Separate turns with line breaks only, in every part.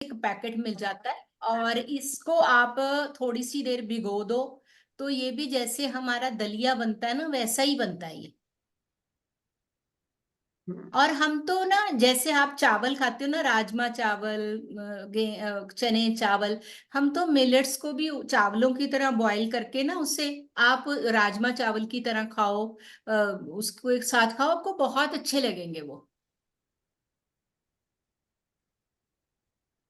एक पैकेट मिल जाता है, और इसको आप थोड़ी सी देर भिगो दो, तो ये भी जैसे हमारा दलिया बनता है ना, वैसा ही बनता है ये। और हम तो ना, जैसे आप चावल खाते हो ना, राजमा चावल, चने चावल, हम तो मिलेट्स को भी चावलों की तरह बॉईल करके ना, उसे आप राजमा चावल की तरह खाओ, उसको एक साथ खाओ, आपको बहुत अच्छे लगेंगे वो।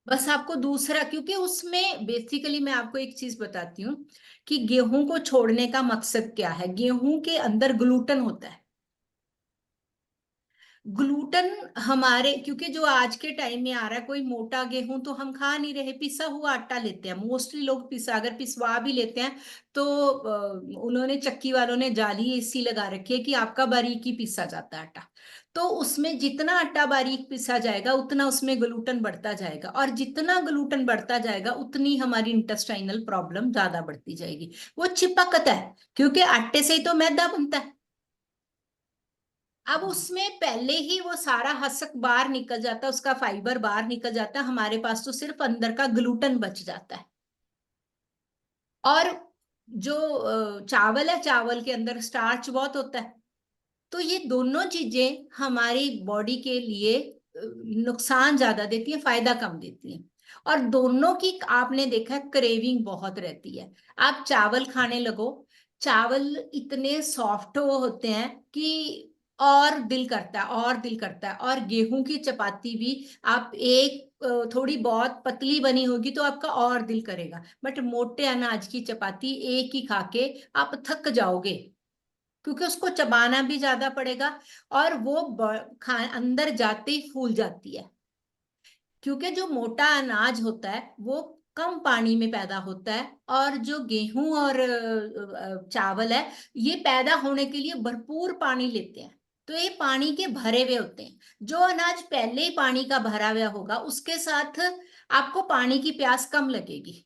बस आपको दूसरा, क्योंकि उसमें बेसिकली मैं आपको एक चीज बताती हूँ कि गेहूं को छोड़ने का मकसद क्या है। गेहूं के अंदर ग्लूटन होता है। ग्लूटन हमारे, क्योंकि जो आज के टाइम में आ रहा है, कोई मोटा गेहूं तो हम खा नहीं रहे, पिसा हुआ आटा लेते हैं मोस्टली लोग। पिसा, अगर पिसवा भी लेते हैं तो उन्होंने, चक्की वालों ने जाली ऐसी लगा रखी है कि आपका बारीक ही पिसा जाता है आटा। तो उसमें जितना आटा बारीक पिसा जाएगा, उतना उसमें ग्लूटन बढ़ता जाएगा, और जितना ग्लूटन बढ़ता जाएगा, उतनी हमारी इंटेस्टाइनल प्रॉब्लम ज्यादा बढ़ती जाएगी। वो चिपकता है, क्योंकि आटे से ही तो मैदा बनता है। अब उसमें पहले ही वो सारा हसक बाहर निकल जाता है, उसका फाइबर बाहर निकल जाता है, हमारे पास तो सिर्फ अंदर का ग्लूटन बच जाता है। और जो चावल है, चावल के अंदर स्टार्च बहुत होता है। तो ये दोनों चीजें हमारी बॉडी के लिए नुकसान ज्यादा देती है, फायदा कम देती है। और दोनों की आपने देखा है, क्रेविंग बहुत रहती है। आप चावल खाने लगो, चावल इतने सॉफ्ट होते हैं कि और दिल करता है, और दिल करता है। और गेहूं की चपाती भी, आप एक थोड़ी बहुत पतली बनी होगी तो आपका और दिल करेगा, बट मोटे अनाज की चपाती एक ही खा के आप थक जाओगे, क्योंकि उसको चबाना भी ज्यादा पड़ेगा, और वो अंदर जाते ही फूल जाती है। क्योंकि जो मोटा अनाज होता है वो कम पानी में पैदा होता है, और जो गेहूं और चावल है, ये पैदा होने के लिए भरपूर पानी लेते हैं। तो ये पानी के भरे हुए होते हैं। जो अनाज पहले ही पानी का भरा हुआ होगा, उसके साथ आपको पानी की प्यास कम लगेगी।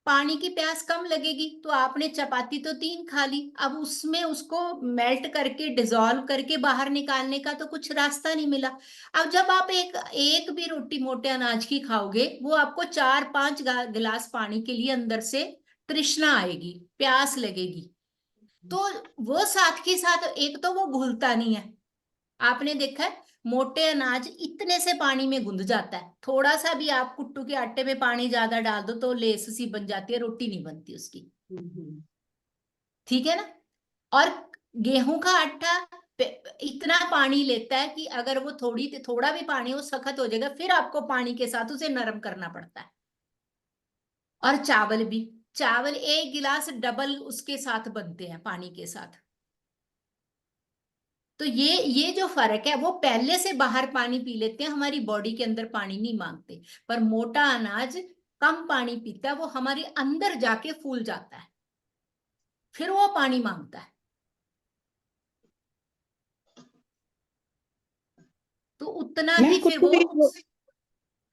पानी की प्यास कम लगेगी, तो आपने चपाती तो 3 खा ली, अब उसमें उसको मेल्ट करके, डिजोल्व करके बाहर निकालने का तो कुछ रास्ता नहीं मिला। अब जब आप एक एक भी रोटी मोटे अनाज की खाओगे, वो आपको 4-5 गिलास पानी के लिए अंदर से तृष्णा आएगी, प्यास लगेगी। तो वो साथ के साथ, एक तो वो घुलता नहीं है। आपने देखा है, मोटे अनाज इतने से पानी में गुंद जाता है, थोड़ा सा भी आप कुट्टू के आटे में पानी ज्यादा डाल दो तो लेस सी बन जाती है, रोटी नहीं बनती उसकी। ठीक है ना। और गेहूं का आटा इतना पानी लेता है कि अगर वो थोड़ा भी पानी हो, सख्त हो जाएगा, फिर आपको पानी के साथ उसे नरम करना पड़ता है। और चावल भी, चावल एक गिलास डबल उसके साथ बनते हैं पानी के साथ। तो ये जो फर्क है, वो पहले से बाहर पानी पी लेते हैं, हमारी बॉडी के अंदर पानी नहीं मांगते। पर मोटा अनाज कम पानी पीता है, वो हमारे अंदर जाके फूल जाता है, फिर वो पानी मांगता है। तो उतना
मैम
ही फिर
कुट्टू
वो।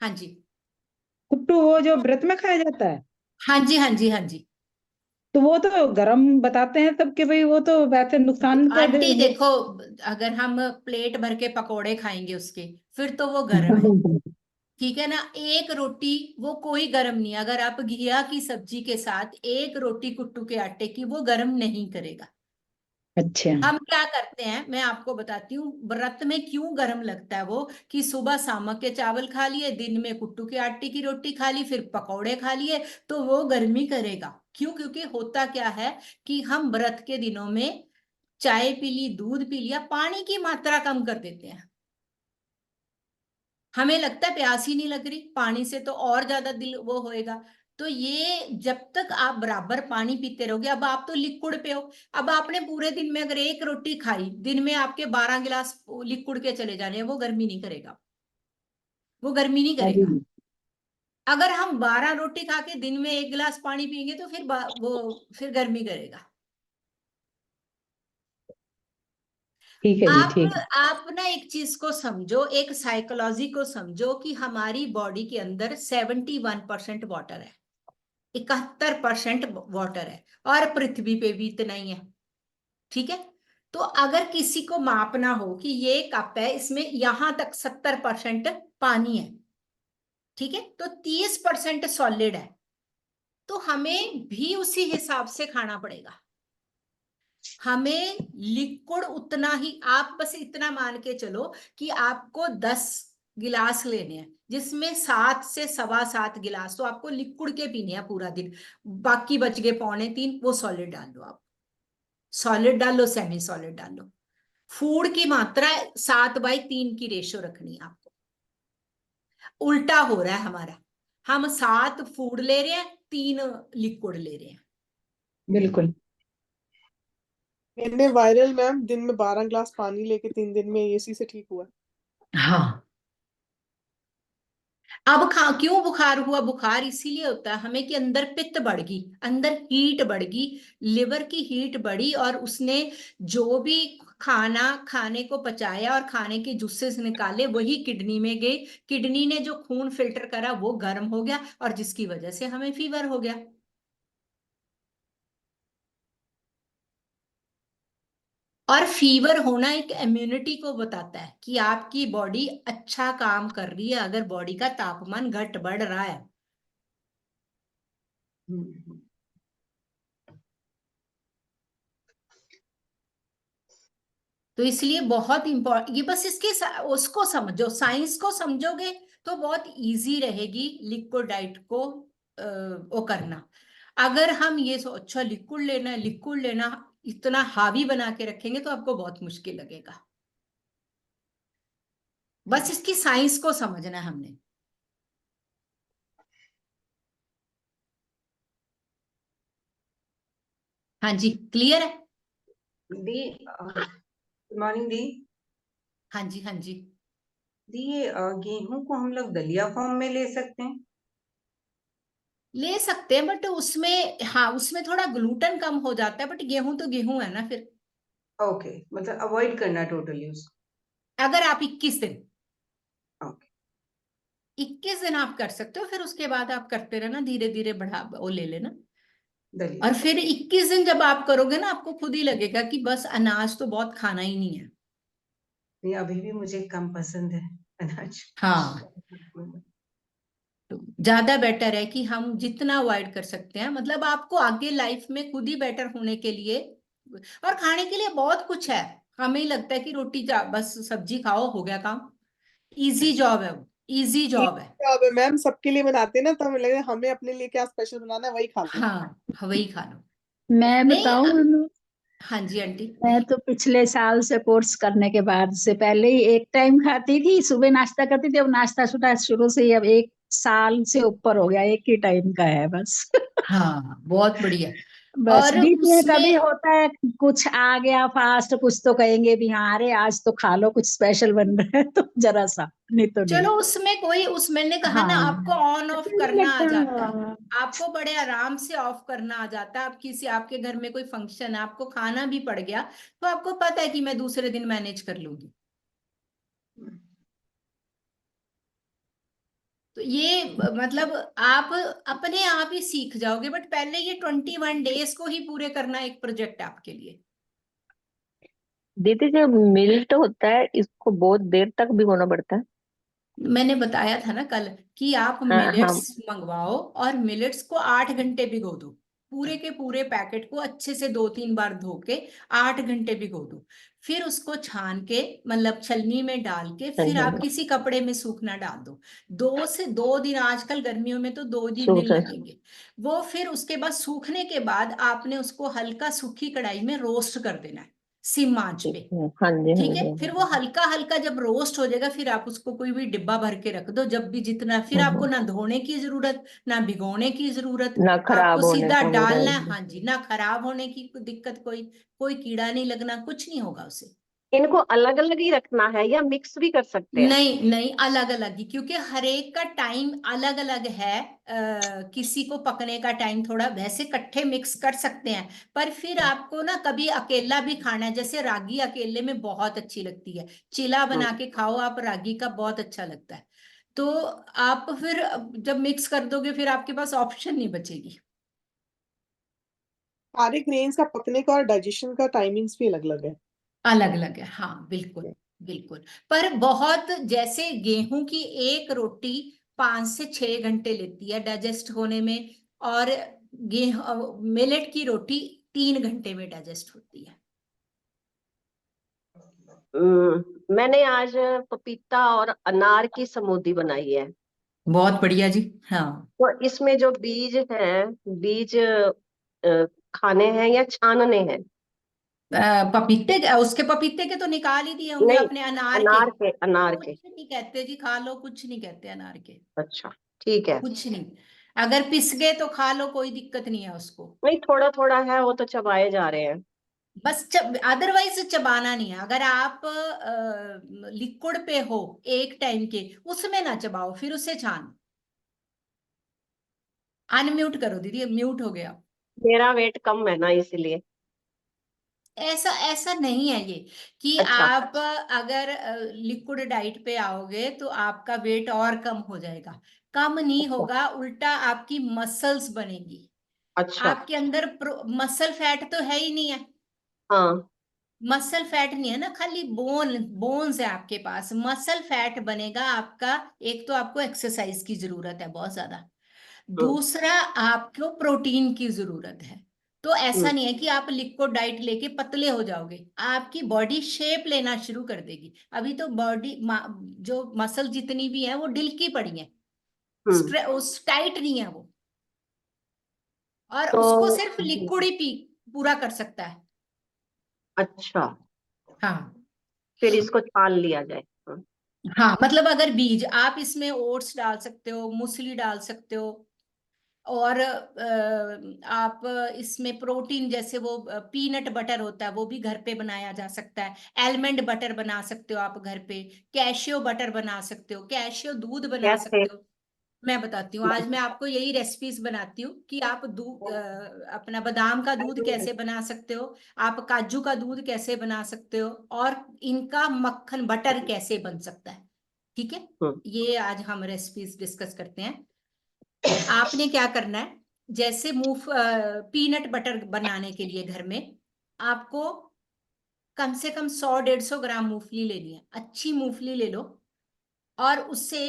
हाँ जी।
कुट्टू वो जो व्रत में खाया जाता है,
हाँ जी, हाँ जी, हाँ जी।
तो वो तो गरम बताते हैं सब कि भाई वो तो वैसे नुकसान कर दे
आंटी
वो।
देखो, अगर हम प्लेट भर के पकोड़े खाएंगे उसके, फिर तो वो गर्म है। ठीक है ना। एक रोटी, वो कोई गर्म नहीं, अगर आप घिया की सब्जी के साथ एक रोटी कुट्टू के आटे की, वो गर्म नहीं करेगा।
अच्छा।
हम क्या करते हैं, मैं आपको बताती हूँ व्रत में क्यों गर्म लगता है वो। कि सुबह सामक के चावल खा लिए, दिन में कुट्टू के आटे की रोटी खा ली, फिर पकौड़े खा लिए, तो वो गर्मी करेगा। क्यों? क्योंकि होता क्या है कि हम व्रत के दिनों में चाय पी ली, दूध पी लिया, पानी की मात्रा कम कर देते हैं। हमें लगता है प्यास ही नहीं लग रही, पानी से तो और ज्यादा दिल वो होएगा। तो ये जब तक आप बराबर पानी पीते रहोगे, अब आप तो लिक्विड पे हो। अब आपने पूरे दिन में अगर एक रोटी खाई, दिन में आपके 12 गिलास लिक्विड के चले जाने हैं, वो गर्मी नहीं करेगा। वो गर्मी नहीं करेगा।
अरे,
अगर हम 12 रोटी खा के दिन में एक गिलास पानी पियेंगे, तो फिर वो फिर गर्मी करेगा।
ठीक है जी,
आप
ठीक है।
आप ना एक चीज को समझो, एक साइकोलॉजी को समझो, कि हमारी बॉडी के अंदर 71% वाटर है, 71% वाटर है, और पृथ्वी पे भी इतना ही है। ठीक है। तो अगर किसी को मापना हो कि ये कप है, इसमें यहां तक 70% पानी है, ठीक है, तो 30% सॉलिड है, तो हमें भी उसी हिसाब से खाना पड़ेगा। हमें लिक्विड उतना ही, आप बस इतना मान के चलो कि आपको 10 गिलास लेने हैं, जिसमें 7 से 7.25 गिलास तो आपको लिक्विड के पीने हैं पूरा दिन, बाकी बच गए 2.25, वो सॉलिड डाल लो आप। सॉलिड डालो, सेमी सॉलिड डालो। फूड की मात्रा 7/3 की रेशो रखनी है आपको। उल्टा हो रहा है हमारा, हम 7 फूड ले रहे हैं, 3 लिक्विड ले रहे हैं।
बिल्कुल।
मैंने वायरल मैम दिन में 12 ग्लास पानी लेके 3 दिन में एसी से ठीक हुआ।
हाँ, अब क्यों बुखार हुआ? बुखार इसीलिए होता है हमें कि अंदर पित्त बढ़ गई, अंदर हीट बढ़ गई, लिवर की हीट बढ़ी, और उसने जो भी खाना खाने को पचाया और खाने के जूसेस निकाले वही किडनी में गए। किडनी ने जो खून फिल्टर करा वो गर्म हो गया, और जिसकी वजह से हमें फीवर हो गया। और फीवर होना एक इम्यूनिटी को बताता है कि आपकी बॉडी अच्छा काम कर रही है, अगर बॉडी का तापमान घट बढ़ रहा है।
हम्म।
तो इसलिए बहुत इंपॉर्टेंट, ये बस इसके उसको समझो, साइंस को समझोगे तो बहुत इजी रहेगी लिक्विड डाइट को वो करना। अगर हम ये अच्छा लिक्विड लेना है, लिक्विड लेना, इतना हावी बना के रखेंगे तो आपको बहुत मुश्किल लगेगा। बस इसकी साइंस को समझना है हमने। हाँ जी, क्लियर है?
दी गुड मॉर्निंग दी।
हाँ जी, हाँ जी,
दी ये गेहूं को हम लोग दलिया फॉर्म में ले सकते हैं?
ले सकते हैं, बट उसमें, हाँ, उसमें थोड़ा ग्लूटन कम हो जाता है, बट गेहूं तो गेहूं है ना फिर।
ओके, मतलब अवॉइड करना टोटली उसको।
अगर आप 21 दिन,
ओके।
21 दिन आप कर सकते हो, फिर उसके बाद आप करते रहना, धीरे धीरे बढ़ा वो ले लेना।
दलिया
और फिर 21 दिन जब आप करोगे ना, आपको खुद ही लगेगा कि बस अनाज तो बहुत खाना ही नहीं है।
नहीं, अभी भी मुझे कम पसंद है अनाज।
हाँ, तो ज्यादा बेटर है कि हम जितना अवॉइड कर सकते हैं, मतलब आपको आगे लाइफ में खुद ही बेटर होने के लिए। और खाने के लिए बहुत कुछ है। हमें ही लगता है कि रोटी बस सब्जी खाओ, हो गया काम। इजी जॉब है वो, इजी जॉब है।
अब मैम सबके लिए बनाते हैं ना, तो हमें लगे हमें अपने लिए क्या स्पेशल बनाना है, वही खा लो।
हाँ, वही खा लो।
मैं
नहीं
बताऊं,
हाँ जी आंटी।
मैं तो पिछले साल से कोर्स करने के बाद से पहले ही एक टाइम खाती थी, सुबह नाश्ता करती थी, अब नाश्ता शुरू से ही अब 1 साल से ऊपर हो गया, एक ही टाइम का है बस।
हाँ, बहुत बढ़िया।
बस
और
बीच में कभी
उसमें
होता है कुछ आ गया फास्ट, कुछ तो कहेंगे भी हाँ अरे आज तो खा लो, कुछ स्पेशल बन रहा है तो जरा सा, नहीं तो नहीं।
चलो, उसमें कोई, उस मैंने कहा ना,
हाँ,
आपको ऑन ऑफ
अच्छा नहीं
करना आ
लगता।
जाता है। आपको बड़े आराम से ऑफ करना आ जाता है। आप किसी, आपके घर में कोई फंक्शन है, आपको खाना भी पड़ गया, तो आपको पता है कि मैं दूसरे दिन मैनेज कर लूंगी। तो ये मतलब आप अपने आप ही सीख जाओगे, बट पहले ये 21 डेज को ही पूरे करना एक प्रोजेक्ट है आपके लिए।
दीदी जो मिल्ट होता है इसको बहुत देर तक भिगोना पड़ता है?
मैंने बताया था ना कल कि आप
हाँ हाँ।
मिलेट्स मंगवाओ और मिलेट्स को 8 घंटे भिगो दो। पूरे के पूरे पैकेट को अच्छे से 2-3 बार धो के 8 घंटे भिगो दो। फिर उसको छान के, मतलब छलनी में डाल के,
हाँ
फिर आप
हाँ।
किसी कपड़े में सूखना डाल दो। 2 से 2 दिन, आजकल गर्मियों में तो 2 ही दिन
सूखा।
लगेंगे। वो फिर उसके बाद, सूखने के बाद आपने उसको हल्का सूखी कढ़ाई में रोस्ट कर देना है, सिम आंच
ठीक
पे।
है, हाँ जी हाँ
ठीक है,
जी
फिर वो हल्का हल्का जब रोस्ट हो जाएगा, फिर आप उसको कोई भी डिब्बा भर के रख दो, जब भी जितना, फिर आपको
हाँ।
ना धोने की जरूरत, ना भिगोने की जरूरत।
ना
आपको
खराब होने
सीधा
का वो
डालना है,
रहेगा।
हाँ जी, ना खराब होने की कोई दिक्कत, कोई कोई कीड़ा नहीं लगना, कुछ नहीं होगा उसे।
इनको अलग अलग ही रखना है या मिक्स भी कर सकते हैं?
नहीं नहीं, अलग अलग ही, क्योंकि हर एक का टाइम अलग अलग है। किसी को पकने का टाइम थोड़ा, वैसे इकट्ठे मिक्स कर सकते हैं, पर फिर आपको ना कभी अकेला भी खाना है, जैसे रागी अकेले में बहुत अच्छी लगती है, चिला बना के खाओ आप रागी का, बहुत अच्छा लगता है। तो आप फिर जब मिक्स कर दोगे, फिर आपके पास ऑप्शन नहीं बचेगी।
सारे ग्रेन्स का पकने का और डाइजेशन का टाइमिंग्स भी अलग अलग है।
अलग अलग है, हाँ बिल्कुल। बिल्कुल, पर बहुत, जैसे गेहूं की एक रोटी 5 से 6 घंटे लेती है डाइजेस्ट होने में, और मिलेट की रोटी 3 घंटे में डाइजेस्ट होती है।
मैंने आज पपीता और अनार की स्मूदी बनाई है।
बहुत बढ़िया जी। हाँ,
तो इसमें जो बीज हैं, बीज खाने हैं या छानने हैं?
पपीते उसके पपीते के तो निकाल ही दिए होंगे
नहीं,
अपने, अनार के।
अनार के।
कुछ नहीं कहते जी, खा लो, कुछ नहीं कहते अनार के,
अच्छा, ठीक है।
कुछ नहीं। अगर पिस गए तो खा लो, कोई दिक्कत नहीं है उसको।
नहीं, थोड़ा थोड़ा है, वो तो चबाए जा रहे हैं।
बस अदरवाइज चबाना नहीं है। अगर आप लिक्विड पे हो एक टाइम के, उसमें ना चबाओ, फिर उसे छान। अनम्यूट करो दीदी, म्यूट हो गया।
मेरा वेट कम है ना, इसलिए।
ऐसा ऐसा नहीं है ये कि
अच्छा।
आप अगर लिक्विड डाइट पे आओगे तो आपका वेट और कम हो जाएगा। कम नहीं
अच्छा।
होगा, उल्टा आपकी मसल्स बनेगी।
अच्छा।
आपके अंदर मसल फैट तो है ही नहीं है।
हाँ।
मसल फैट नहीं है ना, खाली बोन्स है आपके पास। मसल फैट बनेगा आपका। एक तो आपको एक्सरसाइज की जरूरत है बहुत ज्यादा,
हम्म।
दूसरा आपको प्रोटीन की जरूरत है। तो ऐसा नहीं है कि आप लिक्विड डाइट लेके पतले हो जाओगे, आपकी बॉडी शेप लेना शुरू कर देगी। अभी तो बॉडी जो मसल जितनी भी है वो ढिलकी पड़ी है,
हम्म।
उस टाइट नहीं है वो, और
तो
उसको सिर्फ लिक्विड ही पी पूरा कर सकता है।
अच्छा,
हाँ।
फिर इसको छान लिया जाए।
हाँ, मतलब अगर बीज आप इसमें ओट्स डाल सकते हो, मूसली डाल सकते हो, और आप इसमें प्रोटीन जैसे वो पीनट बटर होता है वो भी घर पे बनाया जा सकता है। आलमंड बटर बना सकते हो आप घर पे। कैशियो बटर बना सकते हो, कैशियो दूध बना
कैसे?
सकते हो। मैं बताती हूँ, आज मैं आपको यही रेसिपीज बनाती हूँ कि आप दूध अपना बादाम का दूध कैसे बना सकते हो, आप काजू का दूध कैसे बना सकते हो, और इनका मक्खन बटर कैसे बन सकता है। ठीक है, ये आज हम रेसिपीज डिस्कस करते हैं। आपने क्या करना है, जैसे पीनट बटर बनाने के लिए घर में आपको कम से कम 100-150 ग्राम मूंगफली लेनी है। अच्छी मूंगफली ले लो, और उससे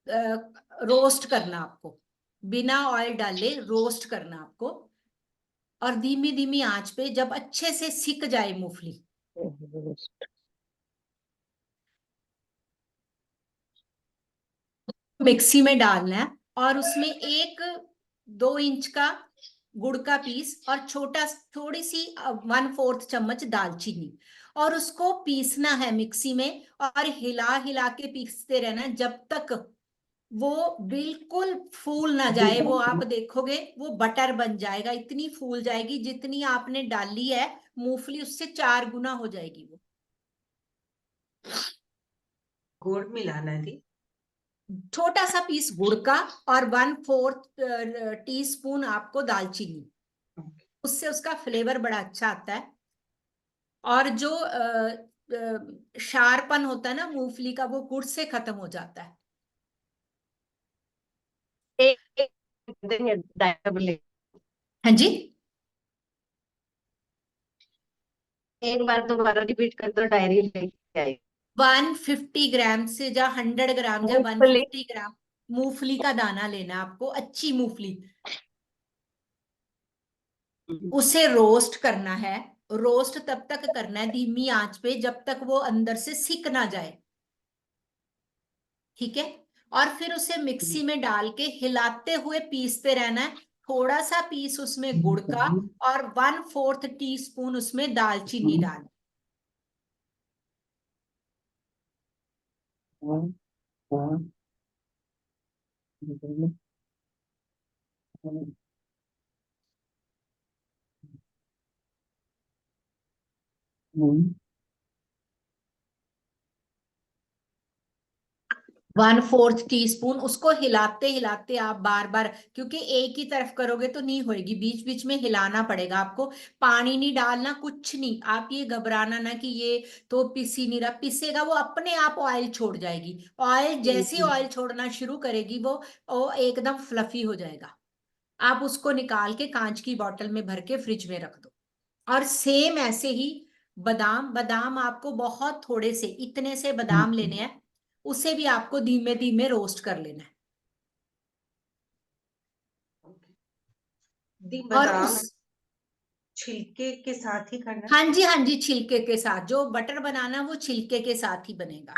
रोस्ट करना आपको, बिना ऑयल डाले रोस्ट करना आपको, और धीमी धीमी आंच पे जब अच्छे से सिक जाए मूंगफली, मिक्सी में डालना है। और उसमें 1-2 इंच का गुड़ का पीस, और थोड़ी सी 1/4 चम्मच दालचीनी, और उसको पीसना है मिक्सी में, और हिला हिला के पीसते रहना है जब तक वो बिल्कुल फूल ना जाए। वो आप देखोगे वो बटर बन जाएगा, इतनी फूल जाएगी जितनी आपने डाली है मूंगफली, उससे 4 गुना हो जाएगी वो।
गुड़ मिलाना दी।
छोटा सा पीस गुड़ का, और 1/4 टीस्पून आपको दालचीनी, उससे उसका फ्लेवर बड़ा अच्छा आता है। और जो शारपन होता है ना मूंगफली का, वो गुड़ से खत्म हो जाता है।
देंगे डायरेक्ट।
हाँ जी,
एक बार दोबारा रिपीट कर दो, डायरी लेके आई।
150 ग्राम से, या 100 ग्राम, या
मूंगफली।
150 ग्राम मूंगफली का दाना लेना है आपको, अच्छी मूंगफली। उसे रोस्ट करना है। रोस्ट तब तक करना है धीमी आंच पे जब तक वो अंदर से सिक ना जाए। ठीक है, और फिर उसे मिक्सी में डाल के हिलाते हुए पीसते रहना है। थोड़ा सा पीस उसमें गुड़ का, और 1/4 टीस्पून उसमें दालचीनी डाल।
हम्म।
1/4 टीस्पून, उसको हिलाते हिलाते आप बार बार, क्योंकि एक ही तरफ करोगे तो नहीं होएगी, बीच बीच में हिलाना पड़ेगा आपको। पानी नहीं डालना, कुछ नहीं। आप ये घबराना ना कि ये तो पिस ही नहीं रहा, पिसेगा वो अपने आप, ऑयल छोड़ जाएगी। ऑयल जैसे ऑयल छोड़ना शुरू करेगी वो एकदम फ्लफी हो जाएगा। आप उसको निकाल के कांच की बोतल में भर के फ्रिज में रख दो। और सेम ऐसे ही बादाम, बादाम आपको बहुत थोड़े से, इतने से बादाम लेने हैं, उसे भी आपको धीमे धीमे रोस्ट कर लेना है।
दी
और
बादाम
उस
छिलके के साथ ही करना है?
हाँ जी छिलके के साथ, जो बटर बनाना वो छिलके के साथ ही बनेगा।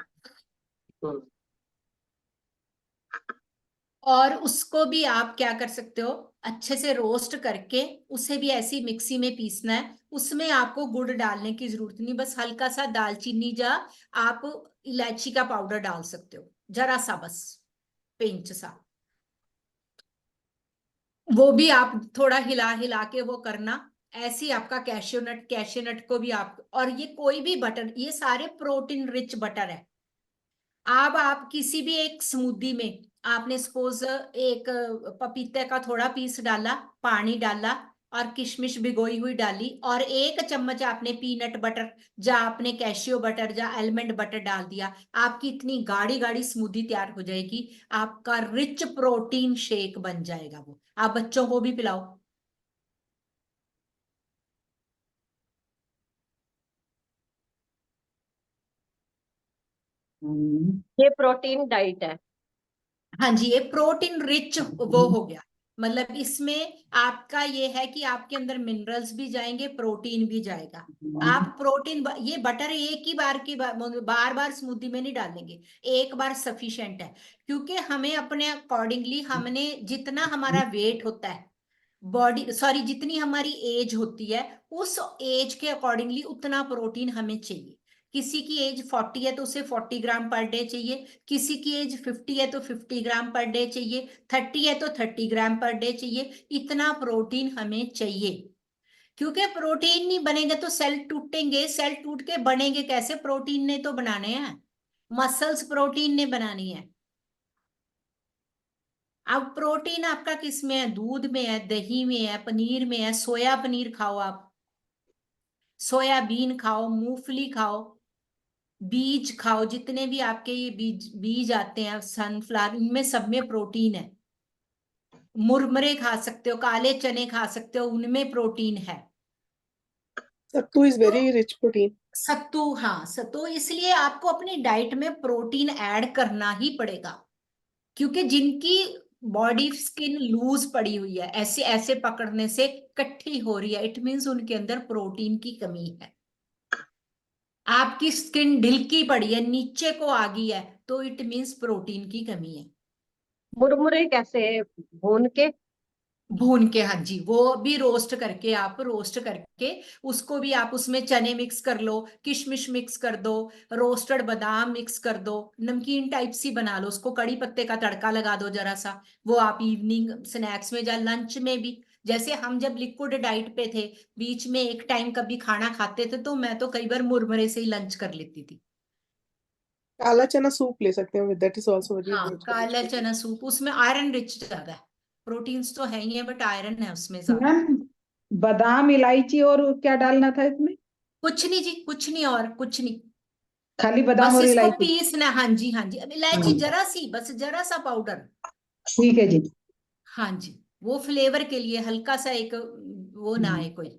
और उसको भी आप क्या कर सकते हो, अच्छे से रोस्ट करके उसे भी ऐसी मिक्सी में पीसना है। उसमें आपको गुड़ डालने की जरूरत नहीं, बस हल्का सा दालचीनी या आप इलायची का पाउडर डाल सकते हो, जरा सा, बस पिंच सा। वो भी आप थोड़ा हिला हिला के वो करना। ऐसे ही आपका कैश्यू नट को भी आप, और ये कोई भी बटर, ये सारे प्रोटीन रिच बटर है। अब आप किसी भी एक स्मूदी में आपने सपोज एक पपीते का थोड़ा पीस डाला, पानी डाला और किशमिश भिगोई हुई डाली, और 1 चम्मच आपने पीनट बटर या आपने कैशियो बटर या आलमंड बटर डाल दिया, आपकी इतनी गाढ़ी गाढ़ी स्मूदी तैयार हो जाएगी। आपका रिच प्रोटीन शेक बन जाएगा। वो आप बच्चों को भी पिलाओ।
ये प्रोटीन डाइट है।
हाँ जी, ये प्रोटीन रिच वो हो गया। मतलब इसमें आपका ये है कि आपके अंदर मिनरल्स भी जाएंगे, प्रोटीन भी जाएगा। आप प्रोटीन, ये बटर एक ही बार की बार बार स्मूदी में नहीं डालेंगे, एक बार सफिशिएंट है। क्योंकि हमें अपने अकॉर्डिंगली, हमने जितना हमारा वेट होता है, बॉडी सॉरी जितनी हमारी एज होती है, उस एज के अकॉर्डिंगली उतना प्रोटीन हमें चाहिए। किसी की एज 40 है तो उसे 40 ग्राम पर डे चाहिए, किसी की एज 50 है तो 50 ग्राम पर डे चाहिए, 30 है तो 30 ग्राम पर डे चाहिए। इतना प्रोटीन हमें चाहिए, क्योंकि प्रोटीन नहीं बनेगा तो सेल टूटेंगे, सेल टूट के बनेंगे कैसे? प्रोटीन ने तो बनाने हैं, मसल्स प्रोटीन ने बनानी है। अब प्रोटीन आपका किस में है? दूध में है, दही में है, पनीर में है। सोया पनीर खाओ आप, सोयाबीन खाओ, मूंगफली खाओ, बीज खाओ, जितने भी आपके ये बीज बीज आते हैं सनफ्लावर, इनमें सब में प्रोटीन है। मुरमुरे खा सकते हो, काले चने खा सकते हो, उनमें प्रोटीन है।
सत्तू इज
तो
वेरी रिच प्रोटीन।
सत्तू, हाँ सत्तू, इसलिए आपको अपनी डाइट में प्रोटीन ऐड करना ही पड़ेगा। क्योंकि जिनकी बॉडी स्किन लूज पड़ी हुई है, ऐसे ऐसे पकड़ने से इकट्ठी हो रही है, इट मीन्स उनके अंदर प्रोटीन की कमी है। आपकी स्किन ढिलकी पड़ी है, नीचे को आ गई है, तो इट मीन्स प्रोटीन की कमी है।
मुरमुरे कैसे? भून के?
भून के, हाँ जी, वो भी रोस्ट करके, आप रोस्ट करके उसको भी आप उसमें चने मिक्स कर लो, किशमिश मिक्स कर दो, रोस्टेड बादाम मिक्स कर दो, नमकीन टाइप सी बना लो उसको, कड़ी पत्ते का तड़का लगा दो जरा सा। वो आप इवनिंग स्नैक्स में या लंच में भी, जैसे हम जब लिक्विड डाइट पे थे, बीच में एक टाइम कभी खाना खाते थे, तो मैं तो कई बार मुरमुरे से ही लंच कर लेती थी।
काला चना सूप ले सकते हैं, with that is also very
हाँ, काला
गुड।
चना सूप, उसमें आयरन रिच ज्यादा है। प्रोटीन्स तो है ही है, बट आयरन है उसमें ज्यादा।
मैम बादाम इलायची और क्या डालना था इसमें?
कुछ नहीं जी, कुछ नहीं, और कुछ नहीं।
खाली बादाम
बस
और
इसको
इलायची?
पीसना, हाँ जी हाँ जी। अब इलायची जरा सी, बस जरा सा पाउडर।
ठीक है जी।
हाँ जी, वो फ्लेवर के लिए हल्का सा, एक वो ना आए कोई।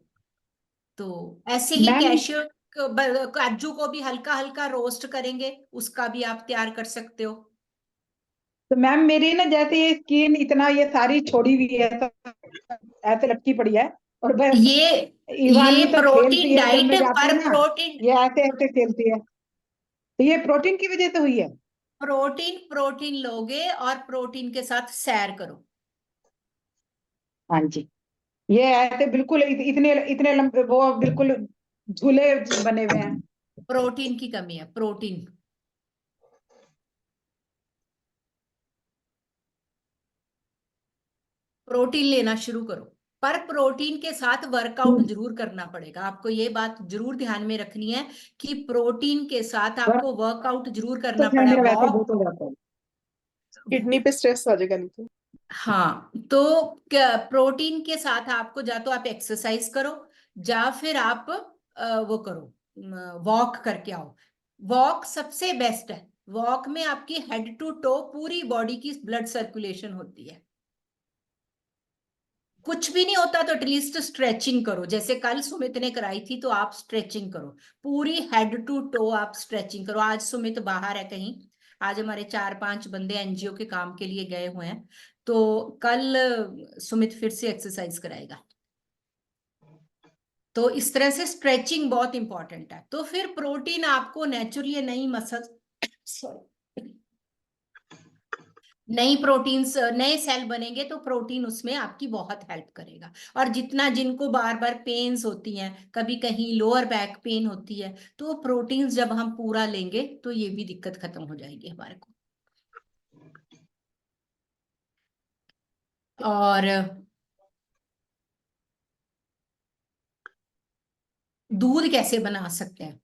तो ऐसे ही
मैम
काजू को भी हल्का हल्का रोस्ट करेंगे, उसका भी आप तैयार कर सकते हो।
तो मैम मेरी ना जैसे ये स्किन इतना ये सारी छोड़ी हुई है, तो ऐसे लटकी पड़ी है, और बस
ये
इवानी
ये
तो
प्रोटीन
खेलती है जब
डाइट
मैं जाती
पर
हूँ ना,
प्रोटीन,
ये ऐसे ऐसे खेलती है, तो ये प्रोटीन की वजह से हुई है?
प्रोटीन प्रोटीन लोगे और प्रोटीन के साथ सैर करो।
हाँ जी। ये ऐसे बिल्कुल इतने इतने लंबे वो बिल्कुल झूले बने हुए हैं।
प्रोटीन की कमी है, प्रोटीन। प्रोटीन लेना शुरू करो, पर प्रोटीन के साथ वर्कआउट जरूर करना पड़ेगा। आपको ये बात जरूर ध्यान में रखनी है कि प्रोटीन के साथ
वर्क
आपको वर्कआउट जरूर
तो
करना
फिर
पड़ा,
मेरा वैसे
वॉक।
बहुत हो जाता है।
किडनी पे स्ट्रेस आ जाएगा नहीं तो।
हाँ, तो प्रोटीन के साथ आपको, जा तो आप एक्सरसाइज करो, या फिर आप वो करो, वॉक करके आओ। वॉक सबसे बेस्ट है। वॉक में आपकी हेड टू टो पूरी बॉडी की ब्लड सर्कुलेशन होती है। कुछ भी नहीं होता तो एटलीस्ट स्ट्रेचिंग करो, जैसे कल सुमित ने कराई थी, तो आप स्ट्रेचिंग करो, पूरी हेड टू टो आप स्ट्रेचिंग करो। आज सुमित बाहर है कहीं, आज हमारे 4-5 बंदे एनजीओ के काम के लिए गए हुए हैं, तो कल सुमित फिर से एक्सरसाइज कराएगा। तो इस तरह से स्ट्रेचिंग बहुत इंपॉर्टेंट है। तो फिर प्रोटीन आपको नेचुरली नई मसल सॉरी नई प्रोटीन्स, नए सेल बनेंगे तो प्रोटीन उसमें आपकी बहुत हेल्प करेगा। और जितना जिनको बार बार पेन्स होती हैं, कभी कहीं लोअर बैक पेन होती है, तो प्रोटीन्स जब हम पूरा लेंगे तो ये भी दिक्कत खत्म हो जाएगी हमारे को। और दूध कैसे बना सकते हैं?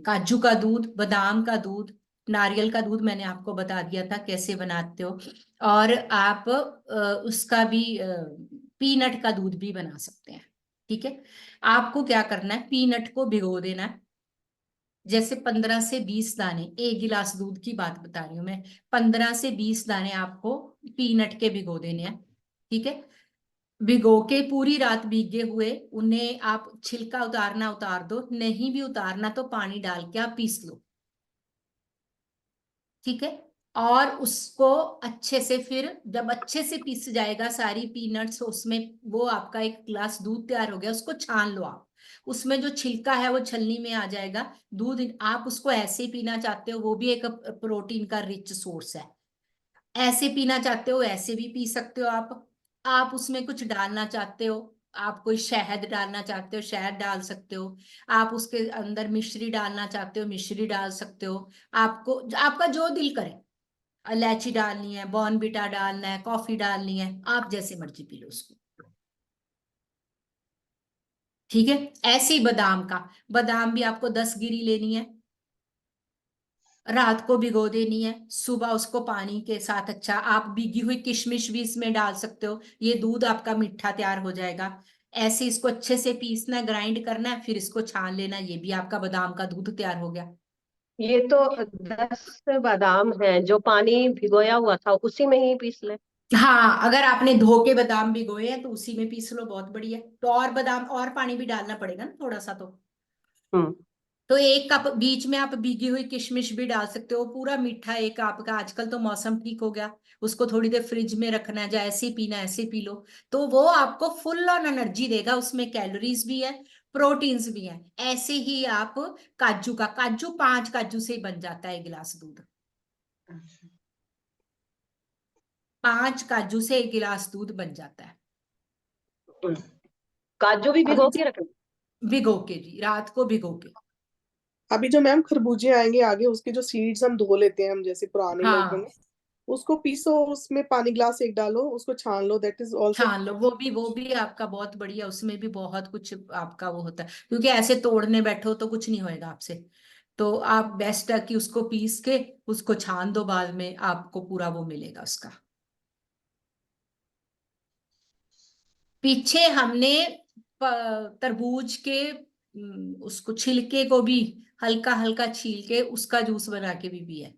काजू का दूध, बादाम का दूध, नारियल का दूध मैंने आपको बता दिया था कैसे बनाते हो। और आप उसका भी पीनट का दूध भी बना सकते हैं। ठीक है, आपको क्या करना है, पीनट को भिगो देना है। जैसे 15 से 20 दाने, 1 गिलास दूध की बात बता रही हूँ मैं, 15 से 20 दाने आपको पीनट के भिगो देने हैं। ठीक है, भिगो के पूरी रात भीगे हुए उन्हें आप छिलका उतारना उतार दो, नहीं भी उतारना तो पानी डाल के आप पीस लो। ठीक है, और उसको अच्छे से, फिर जब अच्छे से पीस जाएगा सारी पीनट्स उसमें, वो आपका 1 गिलास दूध तैयार हो गया। उसको छान लो आप, उसमें जो छिलका है वो छलनी में आ जाएगा। दूध आप उसको ऐसे ही पीना चाहते हो, वो भी एक प्रोटीन का रिच सोर्स है। ऐसे पीना चाहते हो ऐसे भी पी सकते हो आप उसमें कुछ डालना चाहते हो, आप कोई शहद डालना चाहते हो शहद डाल सकते हो, आप उसके अंदर मिश्री डालना चाहते हो मिश्री डाल सकते हो। आपको आपका जो दिल करे, इलायची डालनी है, बॉर्नविटा डालना है, कॉफी डालनी है, आप जैसे मर्जी पी लो उसको। ठीक है, ऐसे ही बादाम का, बादाम भी आपको 10 गिरी लेनी है, रात को भिगो देनी है, सुबह उसको पानी के साथ अच्छा, आप भीगी हुई किशमिश भी इसमें डाल सकते हो, ये दूध आपका मीठा तैयार हो जाएगा। ऐसे इसको अच्छे से पीसना है, ग्राइंड करना है, फिर इसको छान लेना, ये भी आपका बादाम का दूध तैयार हो गया।
ये तो 10 बादाम हैं जो पानी भिगोया हुआ था उसी में ही पीस ले।
हाँ, अगर आपने धो के बादाम भिगोए हैं तो उसी में पीस लो, बहुत बढ़िया। तो और बादाम और पानी भी डालना पड़ेगा ना थोड़ा सा
हम्म
तो 1 कप बीच में आप भीगी हुई किशमिश भी डाल सकते हो, पूरा मीठा एक आपका। आजकल तो मौसम ठीक हो गया, उसको थोड़ी देर फ्रिज में रखना है, या ऐसे ही पीना ऐसे पी लो, तो वो आपको फुल ऑन एनर्जी देगा। उसमें कैलोरीज भी है, प्रोटीन्स भी है। ऐसे ही आप काजू का, काजू 5 काजू से ही बन जाता है 1 गिलास दूध। 5 काजू से 1 गिलास दूध बन जाता है।
काजू भी भिगो
अब
के रखना।
भिगो के जी, रात को भिगो के।
अभी जो मैम खरबूजे आएंगे आगे, उसके जो सीड्स हम धो लेते हैं, हम जैसे पुराने लोग बने,
हाँ,
उसको पीसो, उसमें पानी ग्लास 1 डालो, उसको छान लो, दैट इज ऑल्सो।
छान लो, वो भी आपका बहुत बढ़िया। उसमें भी बहुत कुछ आपका वो होता है, क्योंकि ऐसे तोड़ने बैठो तो कुछ नहीं होएगा आपसे। तो आप बेस्ट है कि उसको पीस के उसको छान दो, बाद में आपको पूरा वो मिलेगा उसका। पीछे हमने तरबूज के उसको छिलके को भी हल्का हल्का छील के उसका जूस बना के भी पिया है।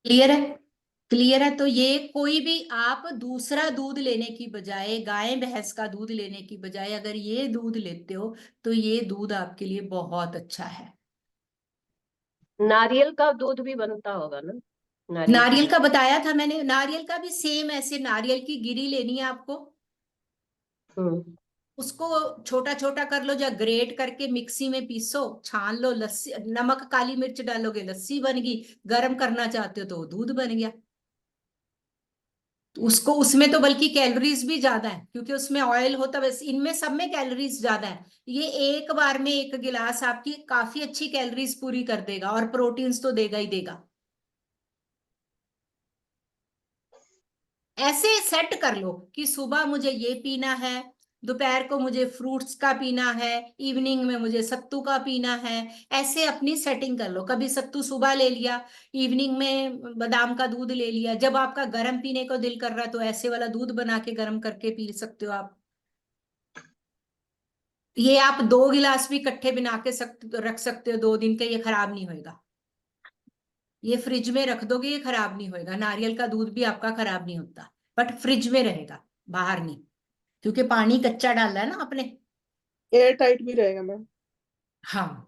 क्लियर है? क्लियर है? तो ये कोई भी आप दूसरा दूध लेने की बजाय, गाय भैंस का दूध लेने की बजाय अगर ये दूध लेते हो तो ये दूध आपके लिए बहुत अच्छा है।
नारियल का दूध भी बनता होगा ना, नारियल की
नारियल
गिरी।
का बताया था मैंने, नारियल का भी सेम ऐसे, नारियल की गिरी लेनी है आपको,
हम्म
उसको छोटा छोटा कर लो, या ग्रेट करके मिक्सी में पीसो, छान लो, लस्सी, नमक काली मिर्च डालोगे लस्सी बन गई, गर्म करना चाहते हो तो दूध बन गया। तो उसको, उसमें तो बल्कि कैलोरीज भी ज्यादा है क्योंकि उसमें ऑयल होता है, बस इनमें सब में कैलोरीज ज्यादा है। ये एक बार में 1 गिलास आपकी काफी अच्छी कैलोरीज पूरी कर देगा, और प्रोटीन्स तो देगा ही देगा। ऐसे सेट कर लो कि सुबह मुझे ये पीना है, दोपहर को मुझे फ्रूट्स का पीना है, इवनिंग में मुझे सत्तू का पीना है। ऐसे अपनी सेटिंग कर लो, कभी सत्तू सुबह ले लिया, इवनिंग में बादाम का दूध ले लिया। जब आपका गर्म पीने को दिल कर रहा है तो ऐसे वाला दूध बना के गर्म करके पी सकते हो आप। ये आप 2 गिलास भी इकट्ठे बना के रख सकते हो 2 दिन के, ये खराब नहीं होएगा। ये फ्रिज में रख दोगे, ये खराब नहीं होएगा। नारियल का दूध भी आपका खराब नहीं होता, बट फ्रिज में रहेगा, बाहर नहीं, क्योंकि पानी कच्चा डाला है ना आपने।
एयर टाइट भी रहेगा मैम।
हाँ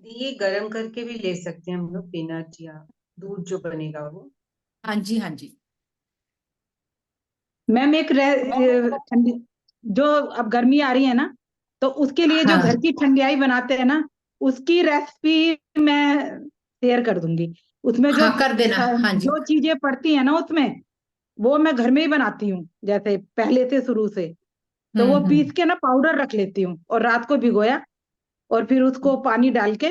ये गरम करके भी ले सकते हैं हम लोग, पीनट या दूध जो बनेगा वो।
हाँ जी, हाँ जी।
मैम एक ठंडी, जो अब गर्मी आ रही है ना, तो उसके लिए जो
हाँ
घर की ठंडियाई बनाते हैं ना, उसकी रेसिपी मैं शेयर कर दूंगी। उसमें जो
हाँ, कर देना। हाँ जी।
जो चीजें पड़ती है ना उसमें, वो मैं घर में ही बनाती हूँ, जैसे पहले से शुरू से। तो वो पीस के ना पाउडर रख लेती हूँ, और रात को भिगोया, और फिर उसको पानी डाल के,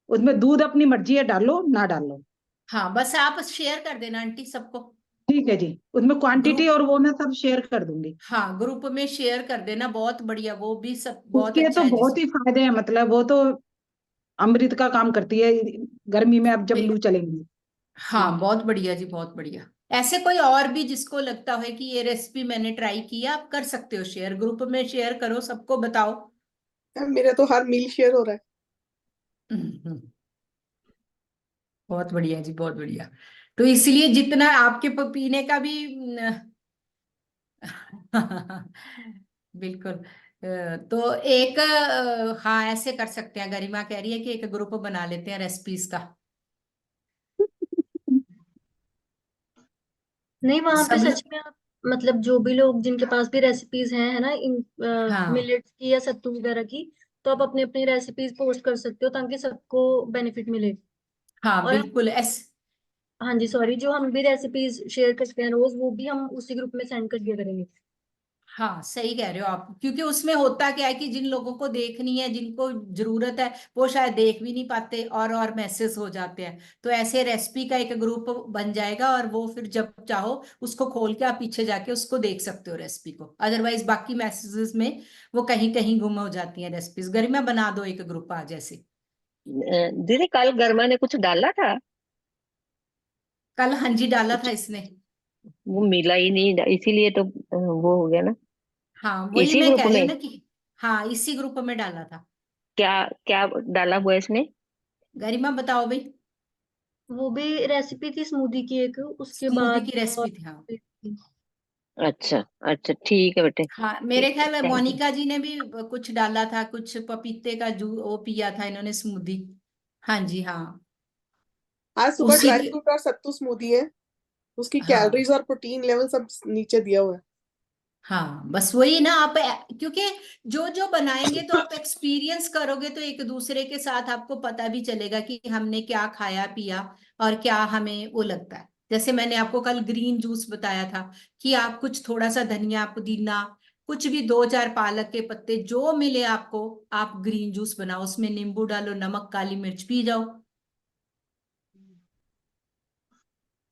उसमें दूध अपनी मर्जी है, डालो ना डालो।
हाँ, बस आप शेयर कर देना आंटी सबको।
ठीक है जी, उसमें क्वांटिटी
ग्रुप,
और वो मैं सब शेयर कर दूंगी।
हाँ ग्रुप में शेयर कर देना, बहुत बढ़िया, वो भी सब बहुत
उसके
अच्छा
तो
है
बहुत
जिसमें।
ही फायदे हैं, मतलब वो तो अमृत का काम करती है गर्मी में, अब जब लू चलेंगी।
हाँ बहुत बढ़िया जी, बहुत बढ़िया। ऐसे कोई और भी जिसको लगता है कि ये रेसिपी मैंने ट्राई किया, आप कर सकते हो शेयर, ग्रुप में शेयर करो, सबको बताओ।
मैम मेरा तो हर मील शेयर हो रहा है।
हम्म, बहुत बढ़िया जी, बहुत बढ़िया। तो इसलिए जितना आपके पीने का भी बिल्कुल। तो एक हाँ ऐसे कर सकते हैं, गरिमा कह रही है कि एक ग्रुप बना लेते हैं रेसिपीज का।
नहीं, वहां पे
सब
सच
लोग।
में आप मतलब जो भी लोग जिनके पास भी रेसिपीज हैं, है ना, इन
हाँ
मिलेट्स की या सत्तू वगैरह की, तो आप अपनी अपनी रेसिपीज पोस्ट कर सकते हो ताकि सबको बेनिफिट मिले।
हाँ
और
बिल्कुल ऐसे।
हाँ जी, सॉरी, जो हम भी रेसिपीज शेयर करते हैं रोज, वो भी हम उसी ग्रुप में सेंड कर दिया करेंगे।
हाँ सही कह रहे हो आप, क्योंकि उसमें होता क्या है कि जिन लोगों को देखनी है, जिनको जरूरत है, वो शायद देख भी नहीं पाते और मैसेज हो जाते हैं। तो ऐसे रेसिपी का एक ग्रुप बन जाएगा, और वो फिर जब चाहो उसको खोल के आप पीछे जाके उसको देख सकते हो रेसिपी को। अदरवाइज बाकी मैसेजेस में वो कहीं कहीं गुम हो जाती हैं रेसिपीज। गरिमा बना दो एक ग्रुप आज ऐसे।
दीदी कल गर्मा ने कुछ डाला था?
कल हाँ जी डाला था इसने।
वो मिला ही नहीं, इसीलिए तो वो हो गया ना।
हाँ वही
इसी
मैं
ग्रुप
कह रही
में
हूँ ना कि हाँ इसी ग्रुप में डाला था।
क्या क्या डाला हुआ है इसने?
गरिमा बताओ भाई।
वो भी रेसिपी थी स्मूदी की एक, उसके
स्मूदी
बाद
की रेसिपी थी, हाँ।
अच्छा अच्छा, ठीक है बेटे।
हाँ मेरे ख्याल में
थैंक यू।
मोनिका जी ने भी कुछ डाला था, कुछ पपीते का वो पिया था इन्होंने स्मूदी। हाँ जी हाँ।
आज सुबह
उसी
ड्राई
के,
फ्रूट और सत्तू स्मूदी है, उसकी
हाँ
कैलोरीज और प्रोटीन लेवल सब नीचे दिया हुआ है।
हाँ बस वही ना आप, क्योंकि जो जो बनाएंगे तो आप एक्सपीरियंस करोगे, तो एक दूसरे के साथ आपको पता भी चलेगा कि हमने क्या खाया पिया और क्या हमें वो लगता है। जैसे मैंने आपको कल ग्रीन जूस बताया था कि आप कुछ थोड़ा सा धनिया पुदीना, कुछ भी दो चार पालक के पत्ते जो मिले आपको, आप ग्रीन जूस बनाओ, उसमें नींबू डालो, नमक काली मिर्च पी जाओ।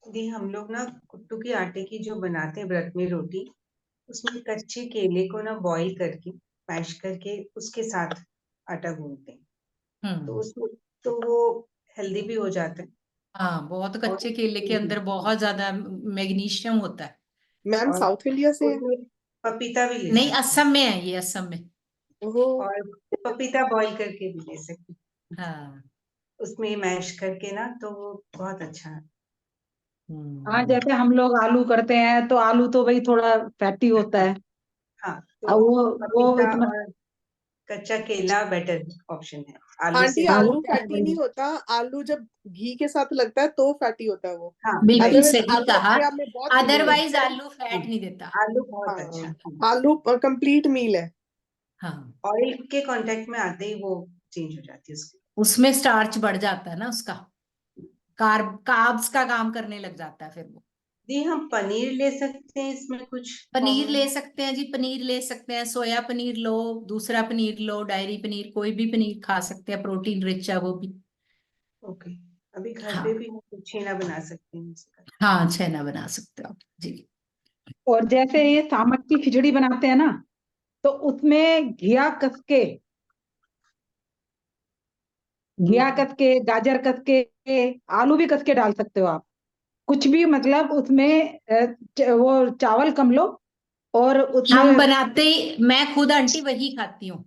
दी हम लोग ना कुट्टू के आटे की जो बनाते हैं व्रत में रोटी, उसमें कच्चे केले को ना बॉईल करके, मैश करके उसके साथ आटा गूंथते हैं। तो
हम्म।
उसमें तो वो हेल्दी भी हो जाता है।
हाँ बहुत
और
कच्चे केले के अंदर बहुत ज्यादा मैग्नीशियम होता है।
मैम
और
साउथ इंडिया से है।
उसमें पपीता भी ले
नहीं
सकते हैं,
असम में है ये, असम में।
ओहो।
और पपीता बॉईल करके भी ले सकते हैं,
हाँ।
उसमें मैश करके ना, तो वो बहुत अच्छा है।
हाँ,
हम्म।
जैसे हम लोग आलू करते हैं, तो आलू तो वही थोड़ा फैटी होता
हाँ
है।
हाँ,
अब
तो
वो
पपीता
इतना,
और कच्चा केला बेटर ऑप्शन है आलू
आंटी
से।
हाँ वो
आलू
तो है
फैटी नहीं
भाई।
होता, आलू जब घी के साथ लगता है तो फैटी होता है वो।
हाँ
बिल्कुल
वही,
अदरवाइज
सही
आलू
कहा।
अपने आप में बहुत फिलिंग है।
अदरवाइज आलू
हाँ,
फैट नहीं देता।
आलू बहुत अच्छा।
हाँ, आलू कंप्लीट मील है।
हाँ
ऑयल के कांटेक्ट में आते ही वो चेंज हो जाती है उसकी।
उसमें स्टार्च बढ़ जाता है ना उसका, कार्ब्स का काम करने लग जाता है फिर वो।
दी हम पनीर ले सकते हैं इसमें कुछ
पनीर
कॉमन?
ले सकते हैं जी, पनीर ले सकते हैं, सोया पनीर लो, दूसरा पनीर लो, डायरी पनीर, कोई भी पनीर खा सकते हैं, प्रोटीन रिच है वो भी।
ओके, अभी घर पे
हाँ
भी हम कुछ छेना बना सकते हैं इसका।
हाँ छेना बना सकते हो आप जी।
और जैसे ये सामक की खिचड़ी बनाते हैं ना, तो उसमें घिया
हम्म,
कस के, गाजर कस के, आलू भी कस के डाल सकते हो आप। कुछ भी, मतलब उसमें वो चावल कम लो, और
हम
उसमें
बनाते ही, मैं खुद आंटी वही खाती हूँ,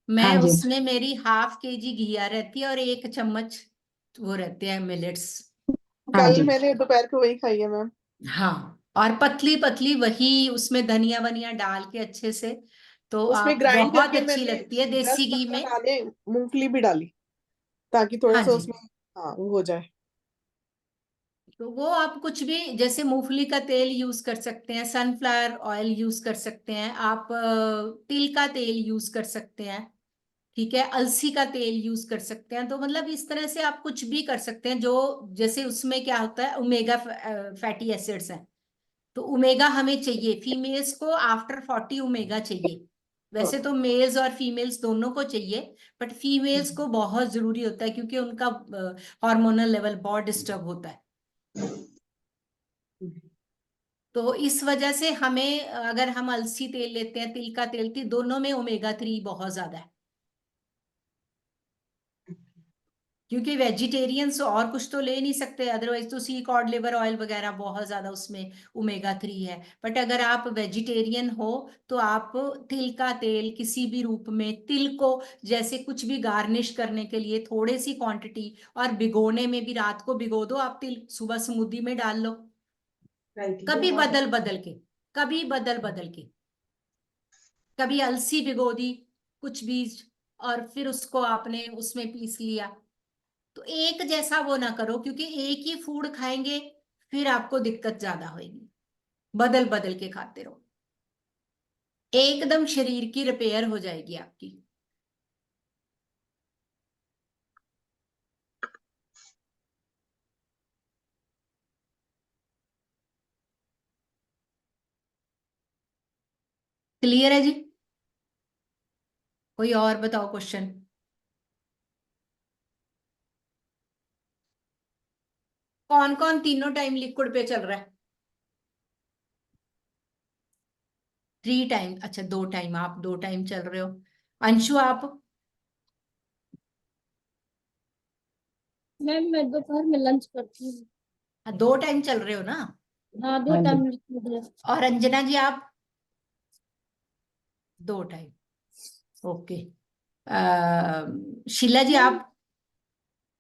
मैं
हाँ जी।
उसमें मेरी ½ kg घिया रहती है और 1 चम्मच वो रहते हैं मिलेट्स।
हाँ
कल
जी।
मैंने दोपहर को वही खाई है मैम।
हाँ, और पतली पतली वही उसमें धनिया वनिया डाल के अच्छे से, तो
उसमें
आप
ग्राइंड
बहुत
करके
अच्छी
मैंने
लगती है
10
देसी घी
15
में।
दाने मूंगफली भी डाली, ताकि थोड़ा
हाँ
सा
जी,
उसमें हाँ वो हो जाए।
तो वो आप कुछ भी, जैसे मूंगफली का तेल यूज कर सकते हैं, सनफ्लावर ऑयल यूज कर सकते हैं आप, तिल का तेल यूज कर सकते हैं, ठीक है, अलसी का तेल यूज कर सकते हैं। तो मतलब इस तरह से आप कुछ भी कर सकते हैं, जो जैसे उसमें क्या होता है, ओमेगा फैटी एसिड्स हैं, तो ओमेगा हमें चाहिए, फीमेल्स को आफ्टर 40 ओमेगा चाहिए। वैसे तो मेल्स और फीमेल्स दोनों को चाहिए, बट फीमेल्स को बहुत जरूरी होता है क्योंकि उनका हार्मोनल लेवल बहुत डिस्टर्ब होता है। तो इस वजह से हमें, अगर हम अलसी तेल लेते हैं, तिल का तेल, दोनों में ओमेगा 3 बहुत ज्यादा है। क्योंकि वेजिटेरियंस और कुछ तो ले नहीं सकते, अदरवाइज तो सी कॉड लिवर ऑयल वगैरह बहुत ज्यादा उसमें ओमेगा 3 है। बट अगर आप वेजिटेरियन हो तो आप तिल का तेल किसी भी रूप में, तिल को जैसे कुछ भी गार्निश करने के लिए थोड़ी सी क्वांटिटी, और भिगोने में भी रात को भिगो दो आप तिल, सुबह स्मूदी में डाल लो, कभी बदल बदल के, कभी बदल बदल के, कभी अलसी भिगो दी कुछ बीज, और फिर उसको आपने उसमें पीस लिया। तो एक जैसा वो ना करो, क्योंकि एक ही फूड खाएंगे फिर आपको दिक्कत ज्यादा होगी। बदल बदल के खाते रहो, एकदम शरीर की रिपेयर हो जाएगी आपकी। क्लियर है जी? कोई और बताओ क्वेश्चन। कौन कौन तीनों टाइम लिक्विड पे चल रहा है? 3 टाइम, अच्छा 2 टाइम, आप 2 टाइम चल रहे हो। अंशु आप?
मैम मैं दोपहर में लंच करती हूँ।
2 टाइम चल रहे हो ना?
हाँ, 2
हाँ जी।
टाइम लिक्विड है।
और अंजना जी आप? 2 टाइम, ओके। शीला जी
मैम
आप?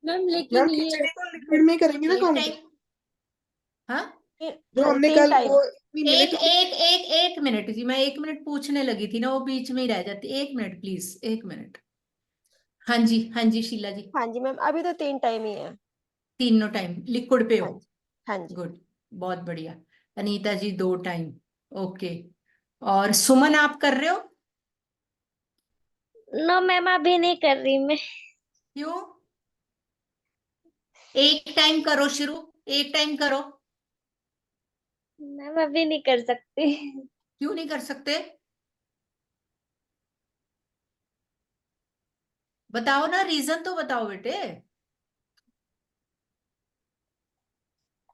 मैम
मैम
लेकिन ये
खिचड़ी तो लिक्विड में ही करेंगे ना
1
काउंट,
टाइम। हाँ,
जो
हाँ जी,
हमने
3
कल
टाइम।
वो इतनी
एक
मिनट।
एक एक एक मिनट जी, मैं 1 मिनट पूछने लगी थी ना, वो बीच में ही रह जाती। 1 मिनट प्लीज, 1 मिनट। हाँ जी, हाँ जी शीला जी।
हाँ जी मैम, अभी तो 3 टाइम ही है।
तीनों टाइम लिक्विड पे हो?
हाँ जी। हाँ जी।
गुड, बहुत बढ़िया। अनीता जी 2 टाइम, ओके। और सुमन आप कर रहे हो?
नो मैम अभी नहीं कर रही मैं।
क्यों? 1 टाइम करो शुरू, 1 टाइम करो।
मैम अभी नहीं कर सकती।
क्यों नहीं कर सकते? बताओ ना, रीजन तो बताओ बेटे।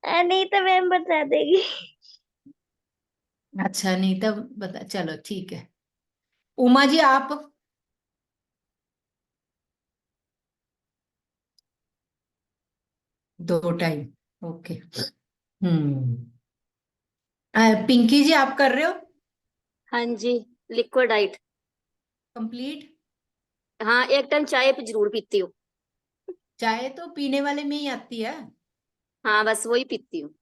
नहीं तो मैम बता देगी।
अच्छा, नहीं तब बता, चलो ठीक है। उमा जी आप? 2 टाइम, ओके। पिंकी जी आप कर रहे हो?
हाँ जी, लिक्विड डाइट।
कंप्लीट?
हाँ, एक टाइम चाय जरूर पीती हूँ।
चाय तो पीने वाले में ही आती है।
हाँ, बस वही पीती हूँ।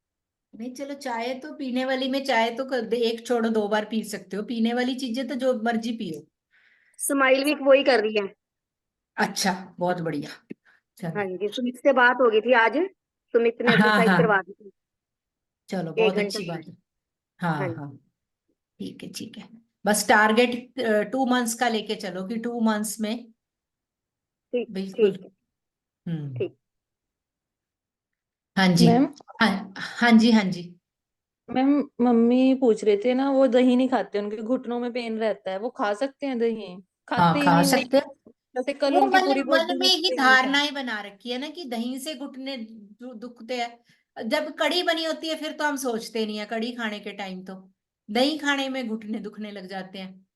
नहीं चलो, चाय तो पीने वाली में, चाय तो एक छोड़ो 2 बार पी सकते हो, पीने वाली चीजें तो जो मर्जी पियो।
स्माइल भी वही कर रही है।
अच्छा, बहुत बढ़िया। चलो।
हाँ जी, सुमित से बात हो गई थी आज। सुमित ने
हाँ
एक्सरसाइज
हाँ,
करवा दी थी
चलो
1
बहुत
घंटा
अच्छी
की।
बात है। हाँ
हाँ जी,
हाँ, ठीक है ठीक है। बस टारगेट 2 मंथ्स का लेके चलो, कि 2 मंथ्स में
ठीक
बिल्कुल।
ठीक है।
हम्म।
ठीक।
हाँ जी।
मैम
हाँ हाँ जी, हाँ जी।
मैम मम्मी पूछ रहे थे ना, वो दही नहीं खाते, उनके घुटनों में पेन रहता है, वो खा सकते हैं दही? खाते
हाँ,
ही
खा
नहीं वो।
सकते हैं।
जैसे कल
वो
उनकी पूरी
मन
बॉडी
में
में
ही
पेन था।
धारणाएं बना रखी है ना कि दही से घुटने दुखते हैं। जब कड़ी बनी होती है फिर तो हम सोचते नहीं है, कड़ी खाने के टाइम तो दही खाने में घुटने दुखने लग जाते हैं।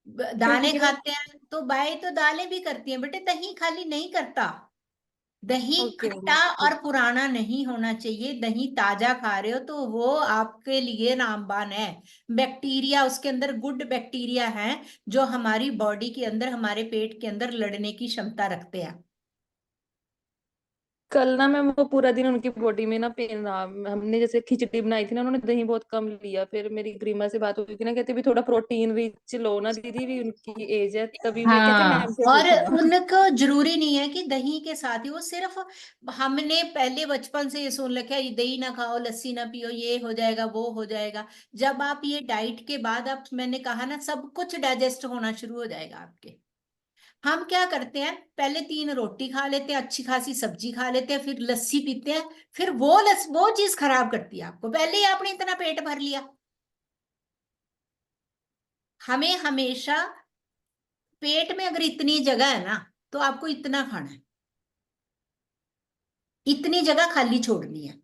दालें
क्योंकि मैं
खाते हैं तो बाई तो दालें भी करती हैं बेटे, दही खाली नहीं करता। दही
ओके
खट्टा और पुराना नहीं होना चाहिए। दही ताजा खा रहे हो तो वो आपके लिए रामबाण है। बैक्टीरिया उसके अंदर गुड बैक्टीरिया हैं जो हमारी बॉडी के अंदर, हमारे पेट के अंदर लड़ने की क्षमता रखते हैं।
कल ना मैं वो पूरा दिन उनकी बॉडी में ना पेन रहा। हमने जैसे खिचड़ी बनाई थी ना, उन्होंने दही बहुत कम लिया। फिर मेरी ग्रीमा से बात हुई थी ना, कहती भी थोड़ा प्रोटीन रिच लो ना दीदी, भी उनकी एज है। तभी मैं कहते मैम
हाँ,
से
और
पूछना।
उनको जरूरी नहीं है कि दही के साथ ही वो सिर्फ, हमने पहले बचपन से ये सुन रखा है ये दही ना खाओ, लस्सी ना पियो, ये हो जाएगा वो हो जाएगा। जब आप ये डाइट के बाद, आप मैंने कहा ना, सब कुछ डाइजेस्ट होना शुरू हो जाएगा आपके। हम क्या करते हैं, पहले 3 रोटी खा लेते हैं, अच्छी खासी सब्जी खा लेते हैं, फिर लस्सी पीते हैं। फिर वो चीज खराब करती है आपको। पहले ही आपने इतना पेट भर लिया। हमें हमेशा पेट में अगर इतनी जगह है ना, तो आपको इतना खाना है, इतनी जगह खाली छोड़नी है।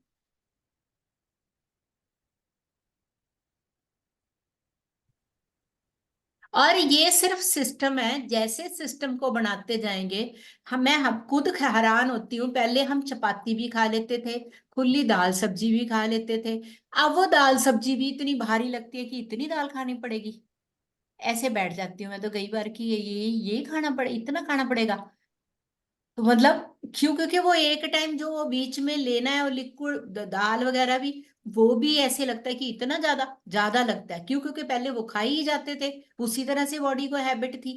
और ये सिर्फ सिस्टम है, जैसे सिस्टम को बनाते जाएंगे। हम खुद हैरान होती हूँ। पहले हम चपाती भी खा लेते थे, खुली दाल सब्जी भी खा लेते थे। अब वो दाल सब्जी भी इतनी भारी लगती है कि इतनी दाल खानी पड़ेगी। ऐसे बैठ जाती हूँ मैं तो कई बार कि ये खाना पड़े, इतना खाना पड़ेगा। तो मतलब क्यों? क्योंकि वो एक टाइम जो वो बीच में लेना है, और लिक्विड दाल वगैरह भी, वो भी ऐसे लगता है कि इतना ज्यादा ज्यादा लगता है। क्यों? क्योंकि पहले वो खा ही जाते थे, उसी तरह से बॉडी को हैबिट थी।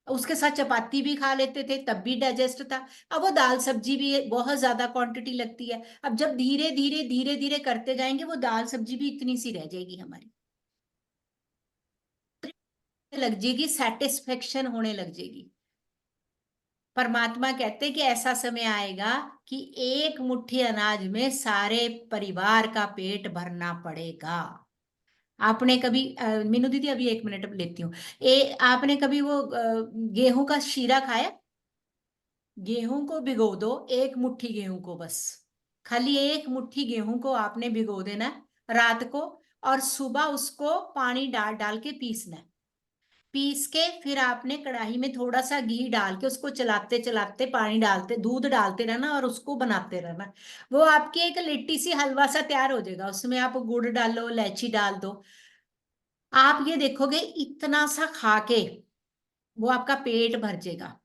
उसके साथ चपाती भी खा लेते थे, तब भी डाइजेस्ट था। अब वो दाल सब्जी भी बहुत ज्यादा क्वांटिटी लगती है। अब जब धीरे धीरे धीरे धीरे करते जाएंगे, वो दाल सब्जी भी इतनी सी रह जाएगी हमारी, लग जाएगी, सेटिस्फेक्शन होने लग जाएगी। परमात्मा कहते कि ऐसा समय आएगा कि एक मुट्ठी अनाज में सारे परिवार का पेट भरना पड़ेगा। आपने कभी मीनू दीदी अभी 1 मिनट लेती हूँ। आपने कभी वो गेहूं का शीरा खाया? गेहूं को भिगो दो, 1 मुट्ठी गेहूं को, बस खाली 1 मुट्ठी गेहूं को आपने भिगो देना है रात को, और सुबह उसको पानी डाल डाल के पीसना है। पीस के फिर आपने कढ़ाई में थोड़ा सा घी डाल के उसको चलाते चलाते, पानी डालते, दूध डालते रहना और उसको बनाते रहना। वो आपकी एक लिट्टी सी हलवा सा तैयार हो जाएगा। उसमें आप गुड़ डालो, इलायची डाल दो। आप ये देखोगे इतना सा खा के वो आपका पेट भर जाएगा।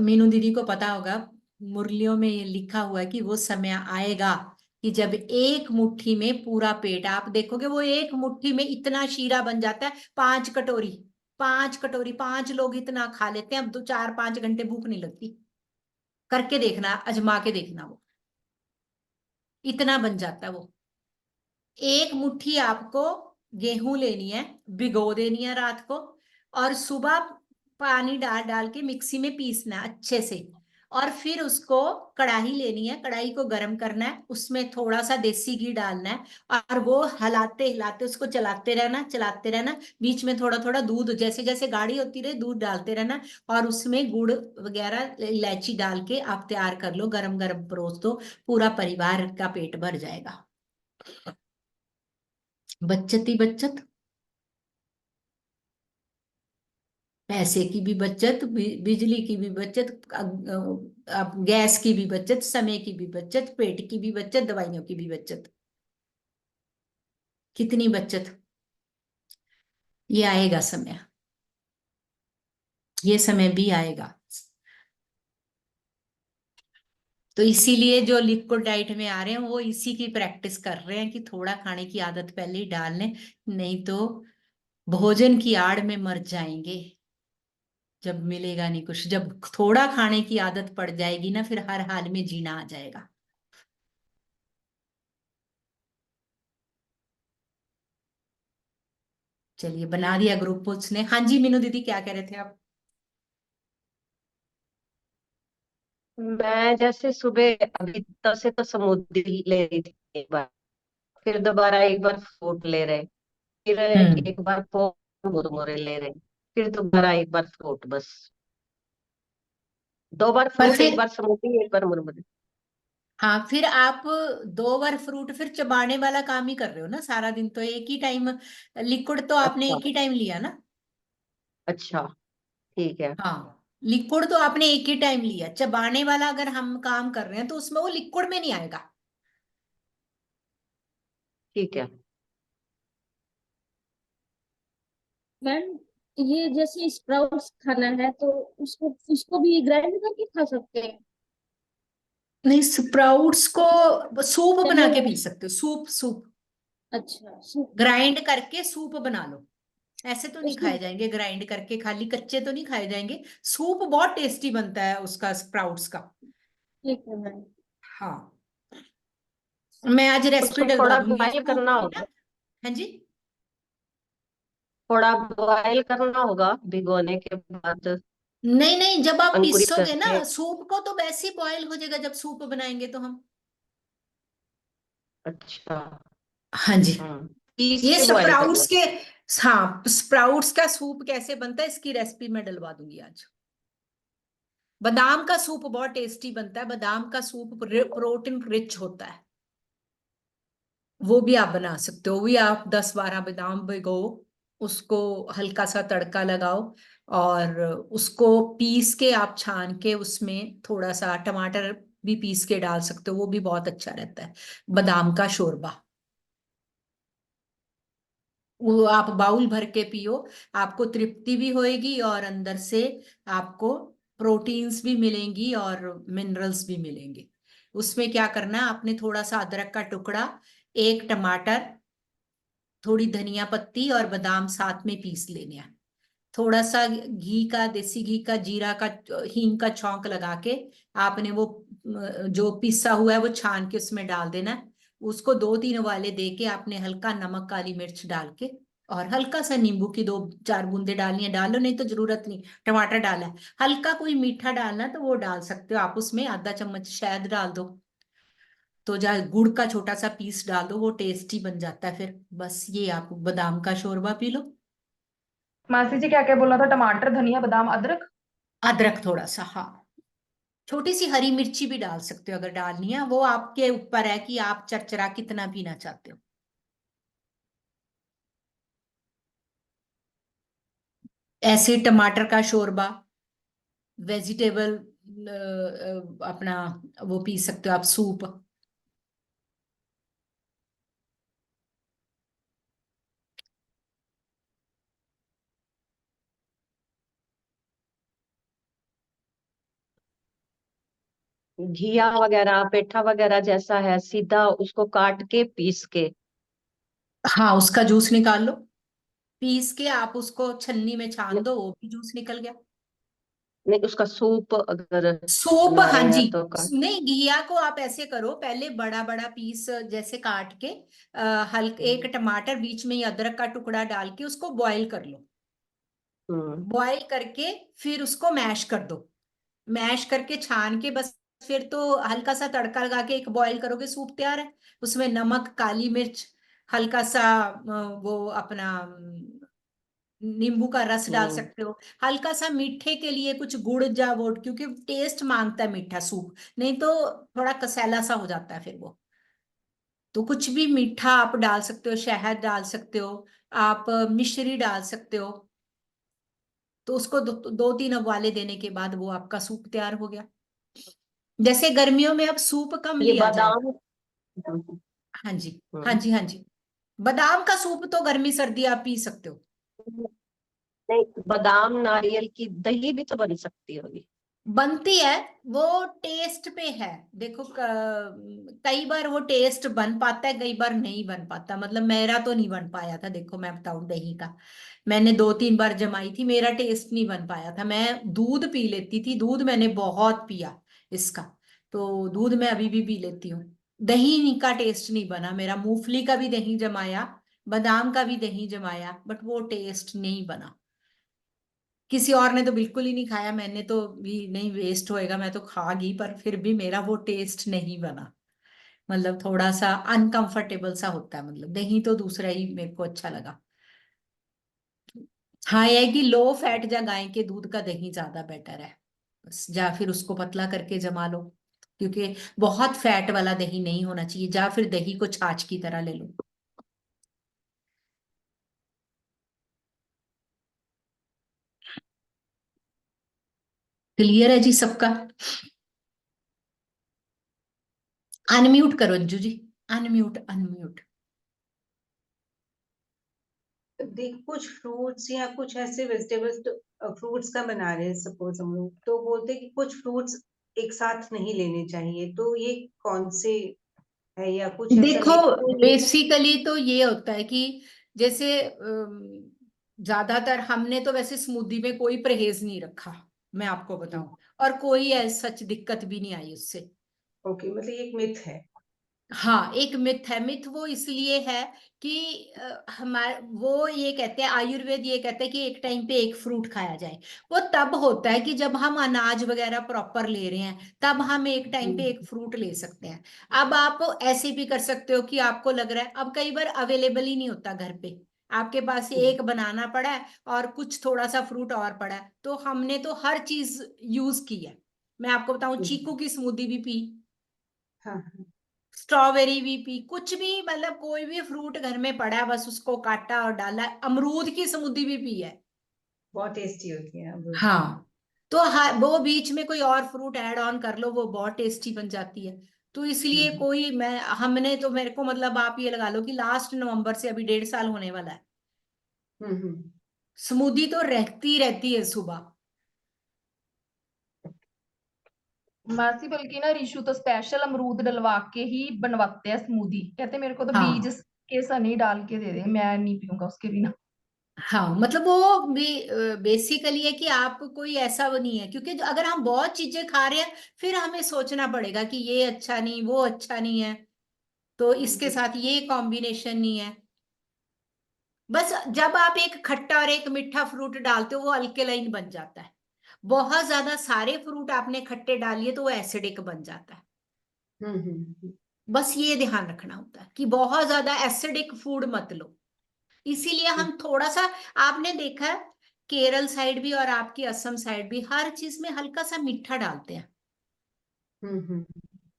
मीनू दीदी को पता होगा, मुरलियों में ये लिखा हुआ है कि वो समय आएगा कि जब 1 मुट्ठी में पूरा पेट, आप देखोगे वो 1 मुट्ठी में इतना शीरा बन जाता है। 5 कटोरी, 5 कटोरी, 5 लोग इतना खा लेते हैं। अब तो 4-5 घंटे भूख नहीं लगती। करके देखना, अजमा के देखना, वो इतना बन जाता है वो। 1 मुट्ठी आपको गेहूं लेनी है, भिगो देनी है रात को, और सुबह पानी डाल डाल के मिक्सी में पीसना है अच्छे से। और फिर उसको कढ़ाई लेनी है, कढ़ाई को गर्म करना है, उसमें थोड़ा सा देसी घी डालना है, और वो हिलाते हिलाते उसको चलाते रहना, चलाते रहना। बीच में थोड़ा थोड़ा दूध, जैसे जैसे गाढ़ी होती रहे, दूध डालते रहना। और उसमें गुड़ वगैरह, इलायची डाल के आप तैयार कर लो, गरम गरम परोस दो। पूरा परिवार का पेट भर जाएगा। बचत ही बचत, पैसे की भी बचत, बिजली की भी बचत, गैस की भी बचत, समय की भी बचत, पेट की भी बचत, दवाइयों की भी बचत। कितनी बचत! ये आएगा समय, ये समय भी आएगा। तो इसीलिए जो लिक्विड डाइट में आ रहे हैं, वो इसी की प्रैक्टिस कर रहे हैं कि थोड़ा खाने की आदत पहले ही डाल लें, नहीं तो भोजन की आड़ में मर जाएंगे। जब मिलेगा नहीं कुछ, जब थोड़ा खाने की आदत पड़ जाएगी ना, फिर हर हाल में जीना आ जाएगा। चलिए, बना दिया ग्रुप उसने। हाँ जी मीनू दीदी, क्या कह रहे थे आप?
मैं जैसे सुबह अभी तब से तो समुद्री ले रही थी एक बार, फिर दोबारा एक बार फ्रूट ले रहे, फिर
हम्म।
एक बार मुरमुरे ले रहे, फिर दोबारा एक बार फ्रूट, बस 2 बार
पर
फ्रूट, एक
फिर,
बार समोसे, एक बार मुरमुरे।
हाँ, फिर आप 2 बार फ्रूट, फिर चबाने वाला काम ही कर रहे हो ना सारा दिन। तो एक ही टाइम लिक्विड तो आपने
अच्छा
एक ही टाइम लिया ना।
अच्छा। ठीक है।
हाँ, लिक्विड तो आपने एक ही टाइम लिया, चबाने वाला अगर हम काम कर रहे हैं तो उसमें वो लिक्विड में नहीं आएगा।
ठीक है।
मैम ये जैसे स्प्राउट्स खाना है तो उसको उसको भी ग्राइंड करके खा सकते हैं?
नहीं, स्प्राउट्स को सूप
चने
बना के
वाला।
पी सकते हो, सूप सूप
अच्छा सूप।
ग्राइंड करके सूप बना लो। ऐसे तो नहीं
उसमें
खाए जाएंगे, ग्राइंड करके खाली कच्चे तो नहीं खाए जाएंगे। सूप बहुत टेस्टी बनता है उसका, स्प्राउट्स का।
ठीक है मैम।
हाँ, मैं आज रेसिपी
उसको
डलवा
थोड़ा
दूंगी
बॉईल
सूप
करना
की ना।
होगा।
हाँ जी।
थोड़ा बॉईल करना होगा भिगोने के बाद,
नहीं नहीं, जब आप
अंकुरित
पीसोगे ना
करके।
सूप को तो वैसे ही बॉयल हो जाएगा, जब सूप बनाएंगे तो हम।
अच्छा।
हाँ जी।
पीस
ये
के बॉईल
स्प्राउट्स
करना।
के, हाँ, स्प्राउट्स का सूप कैसे बनता है इसकी रेसिपी मैं डलवा दूंगी आज। बादाम का सूप बहुत टेस्टी बनता है, बादाम का सूप प्रोटीन रिच होता है। वो भी आप बना सकते हो, वो भी आप 10-12 बादाम भिगो, उसको हल्का सा तड़का लगाओ, और उसको पीस के आप छान के उसमें थोड़ा सा टमाटर भी पीस के डाल सकते हो, वो भी बहुत अच्छा रहता है। बादाम का शोरबा, वो आप बाउल भर के पियो, आपको तृप्ति भी होएगी और अंदर से आपको प्रोटीन्स भी मिलेंगी और मिनरल्स भी मिलेंगे। उसमें क्या करना है, आपने थोड़ा सा अदरक का टुकड़ा, एक टमाटर, थोड़ी धनिया पत्ती और बादाम साथ में पीस लेने हैं। थोड़ा सा घी का, देसी घी का, जीरा का, हींग का छौंक लगा के आपने वो जो पिसा हुआ है वो छान के उसमें डाल देना है। उसको 2-3 उबाले दे के आपने हल्का नमक, काली मिर्च डाल के और हल्का सा नींबू की 2-4 बूंदे डालनी है, डालो नहीं तो जरूरत नहीं, टमाटर डाला है, हल्का कोई मीठा डालना तो वो डाल सकते हो आप, उसमें आधा चम्मच शहद डाल दो, तो जहाँ गुड़ का छोटा सा पीस डाल दो, वो टेस्टी बन जाता है। फिर बस ये आप बादाम का शोरबा पी लो।
मासी जी क्या क्या बोला था? टमाटर, धनिया, बादाम, अदरक।
अदरक थोड़ा सा, हाँ, छोटी सी हरी मिर्ची भी डाल सकते हो अगर डालनी है, वो आपके ऊपर है कि आप चरचरा कितना पीना चाहते हो। ऐसे टमाटर का शोरबा, वेजिटेबल अपना वो पी सकते हो आप, सूप।
घिया वगैरह, पेठा वगैरह जैसा है, सीधा उसको काट के पीस के।
हाँ, उसका जूस निकाल लो, पीस के आप उसको छन्नी में छान
न-
दो, वो भी जूस निकल गया।
नहीं, उसका सूप अगर
सूप,
बना
हाँ
रहे
जी।
हैं तो काट।
नहीं, घिया को आप ऐसे करो, पहले बड़ा बड़ा पीस जैसे काट के, हल्के एक टमाटर बीच में ही अदरक का टुकड़ा डाल के उसको बॉईल कर लो।
हम्म।
बॉईल करके फिर उसको मैश कर दो, मैश करके छान के बस, फिर तो हल्का सा तड़का लगा के एक बॉईल करोगे, सूप तैयार है। उसमें नमक, काली मिर्च, हल्का सा वो अपना नींबू का रस डाल
हम्म।
सकते हो, हल्का सा मीठे के लिए कुछ गुड़ या वो, क्योंकि टेस्ट मांगता है मीठा सूप, नहीं तो थोड़ा कसैला सा हो जाता है फिर वो। तो कुछ भी मीठा आप डाल सकते हो, शहद डाल सकते हो, आप मिश्री डाल सकते हो। तो उसको 2-3 उबाले देने के बाद वो आपका सूप तैयार हो गया। जैसे गर्मियों में अब सूप कम
ये
लिया
बादाम।
जाएगा। हाँ जी, हाँ
हम्म।
जी, हाँ जी। बादाम का सूप तो गर्मी सर्दी आप पी सकते हो।
नहीं, बादाम नारियल की दही भी तो बन सकती होगी।
बनती है, वो टेस्ट पे है। देखो, कई बार वो टेस्ट बन पाता है, कई बार नहीं बन पाता, मतलब मेरा तो नहीं बन पाया था, देखो मैं बताऊं दही का, मैंने 2-3 बार जमाई थी, मेरा टेस्ट नहीं बन पाया था। मैं दूध पी लेती थी, दूध मैंने बहुत पिया इसका, तो दूध मैं अभी भी पी लेती हूँ। दही का टेस्ट नहीं बना मेरा, मूंगफली का भी दही जमाया, बादाम का भी दही जमाया, बट वो टेस्ट नहीं बना। किसी और ने तो बिल्कुल ही नहीं खाया, मैंने तो भी नहीं, वेस्ट होएगा, मैं तो खा गई, पर फिर भी मेरा वो टेस्ट नहीं बना। मतलब थोड़ा सा अनकंफर्टेबल सा होता है, मतलब दही तो दूसरा ही मेरे को अच्छा लगा। हाँ, ये है कि लो फैट या गाय के दूध का दही ज्यादा बेटर है, बस, या फिर उसको पतला करके जमा लो, क्योंकि बहुत फैट वाला दही नहीं होना चाहिए, या फिर दही को छाछ की तरह ले लो। क्लियर है जी सबका? अनम्यूट करो अंजू जी, अनम्यूट अनम्यूट।
देख कुछ फ्रूट्स या कुछ ऐसे वेजिटेबल्स, तो फ्रूट्स का बना रहे हैं सपोज हम लोग, तो बोलते हैं कि कुछ फ्रूट्स एक साथ नहीं लेने चाहिए, तो ये कौन से है या कुछ ऐसा
देखो
मेरे
बेसिकली तो ये होता है कि जैसे ज्यादातर हमने तो वैसे स्मूदी में कोई परहेज नहीं रखा, मैं आपको बताऊं, और कोई सच दिक्कत भी नहीं आई उससे।
ओके, मतलब ये एक मिथ है।
हाँ एक मिथ है। मिथ वो इसलिए है कि हमारे वो ये कहते हैं, आयुर्वेद ये कहते हैं कि एक टाइम पे एक फ्रूट खाया जाए। वो तब होता है कि जब हम अनाज वगैरह प्रॉपर ले रहे हैं, तब हम एक टाइम पे एक फ्रूट ले सकते हैं। अब आप ऐसे भी कर सकते हो कि आपको लग रहा है, अब कई बार अवेलेबल ही नहीं होता घर पे, आपके पास एक बनाना पड़ा है और कुछ थोड़ा सा फ्रूट और पड़ा है, तो हमने तो हर चीज यूज की है। मैं आपको बताऊं, चीकू की स्मूदी भी पी,
हाँ
स्ट्रॉबेरी भी पी, कुछ भी मतलब कोई भी फ्रूट घर में पड़ा है बस उसको काटा और डाला। अमरूद की स्मूदी भी पी है।
बहुत टेस्टी होती है अमरूद की।
हाँ तो वो बीच में कोई और फ्रूट ऐड ऑन कर लो, वो बहुत टेस्टी बन जाती है। तो इसलिए
हम्म
कोई मैं हमने तो, मेरे को मतलब आप ये लगा लो कि लास्ट नवंबर से अभी 1.5 साल होने वाला है,
हम्म।
स्मूदी तो रहती रहती है सुबह।
मासी बल्कि ना रिशु तो स्पेशल अमरूद डलवा के ही बनवाते हैं स्मूदी, कहते मेरे को तो बीज
हाँ
के सनी डाल के दे दे, मैं नहीं पीऊंगा उसके बिना।
हाँ मतलब वो भी बेसिकली है कि आप कोई ऐसा वो नहीं है, क्योंकि अगर हम बहुत चीजें खा रहे हैं फिर हमें सोचना पड़ेगा कि ये अच्छा नहीं वो अच्छा नहीं है, तो इसके साथ ये कॉम्बिनेशन नहीं है। बस जब आप एक खट्टा और एक मीठा फ्रूट डालते हो वो अल्केलाइन बन जाता है। बहुत ज्यादा सारे फ्रूट आपने खट्टे डालिए तो वो एसिडिक बन जाता है।
हम्म।
बस ये ध्यान रखना होता है कि बहुत ज्यादा एसिडिक फूड मत लो। इसीलिए हम थोड़ा सा, आपने देखा है केरल साइड भी और आपकी असम साइड भी हर चीज में हल्का सा मीठा डालते हैं।
हम्म।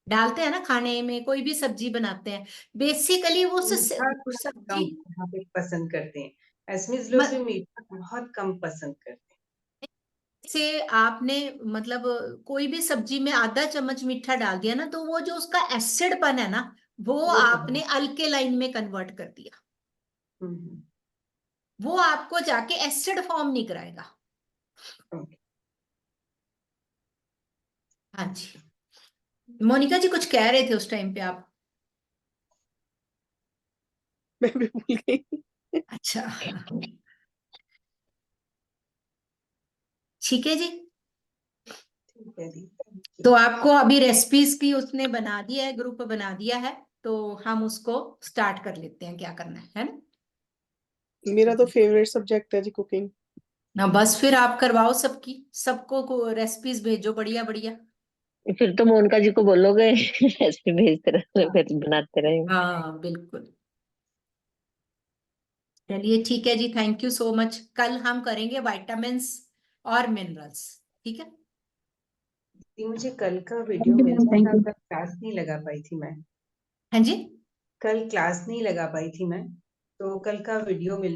डालते हैं ना, खाने में कोई भी सब्जी बनाते हैं बेसिकली वो
मीठा थोड़ा
सब्जी
कम यहाँ पे पसंद करते हैं, असमीज लोग भी मीठा बहुत कम पसंद करते
से आपने मतलब कोई भी सब्जी में आधा चम्मच मीठा डाल दिया ना, तो वो जो उसका एसिडपन है ना, वो
हैं, वो कम
आपने अल्केलाइन में कन्वर्ट कर दिया।
हम्म।
वो आपको जाके एसिड फॉर्म नहीं कराएगा।
ओके।
हाँ जी मोनिका जी कुछ कह रहे थे उस टाइम पे आप?
मैं भी भूल गई।
अच्छा ठीक है जी।
ठीक है दी।
तो आपको अभी रेसिपीज की उसने बना दिया है, ग्रुप बना दिया है, तो हम उसको स्टार्ट कर लेते हैं, क्या करना है ना?
मेरा तो फेवरेट सब्जेक्ट है जी कुकिंग।
ना बस फिर आप करवाओ सबकी, सबको रेसिपीज भेजो बढ़िया बढ़िया।
फिर तो मोनिका जी को बोलोगे रेसिपी भेजते रहे, फिर बनाते रहे।
हाँ बिल्कुल। चलिए ठीक है जी, थैंक यू सो मच। कल हम करेंगे विटामिन्स और मिनरल्स, ठीक है?
दी, मुझे कल का वीडियो मिल
थैंक
जाता,
यू।
कल क्लास नहीं लगा पाई थी मैं।
हाँ जी।
कल क्लास नहीं लगा पाई थी मैं, तो कल का वीडियो मिल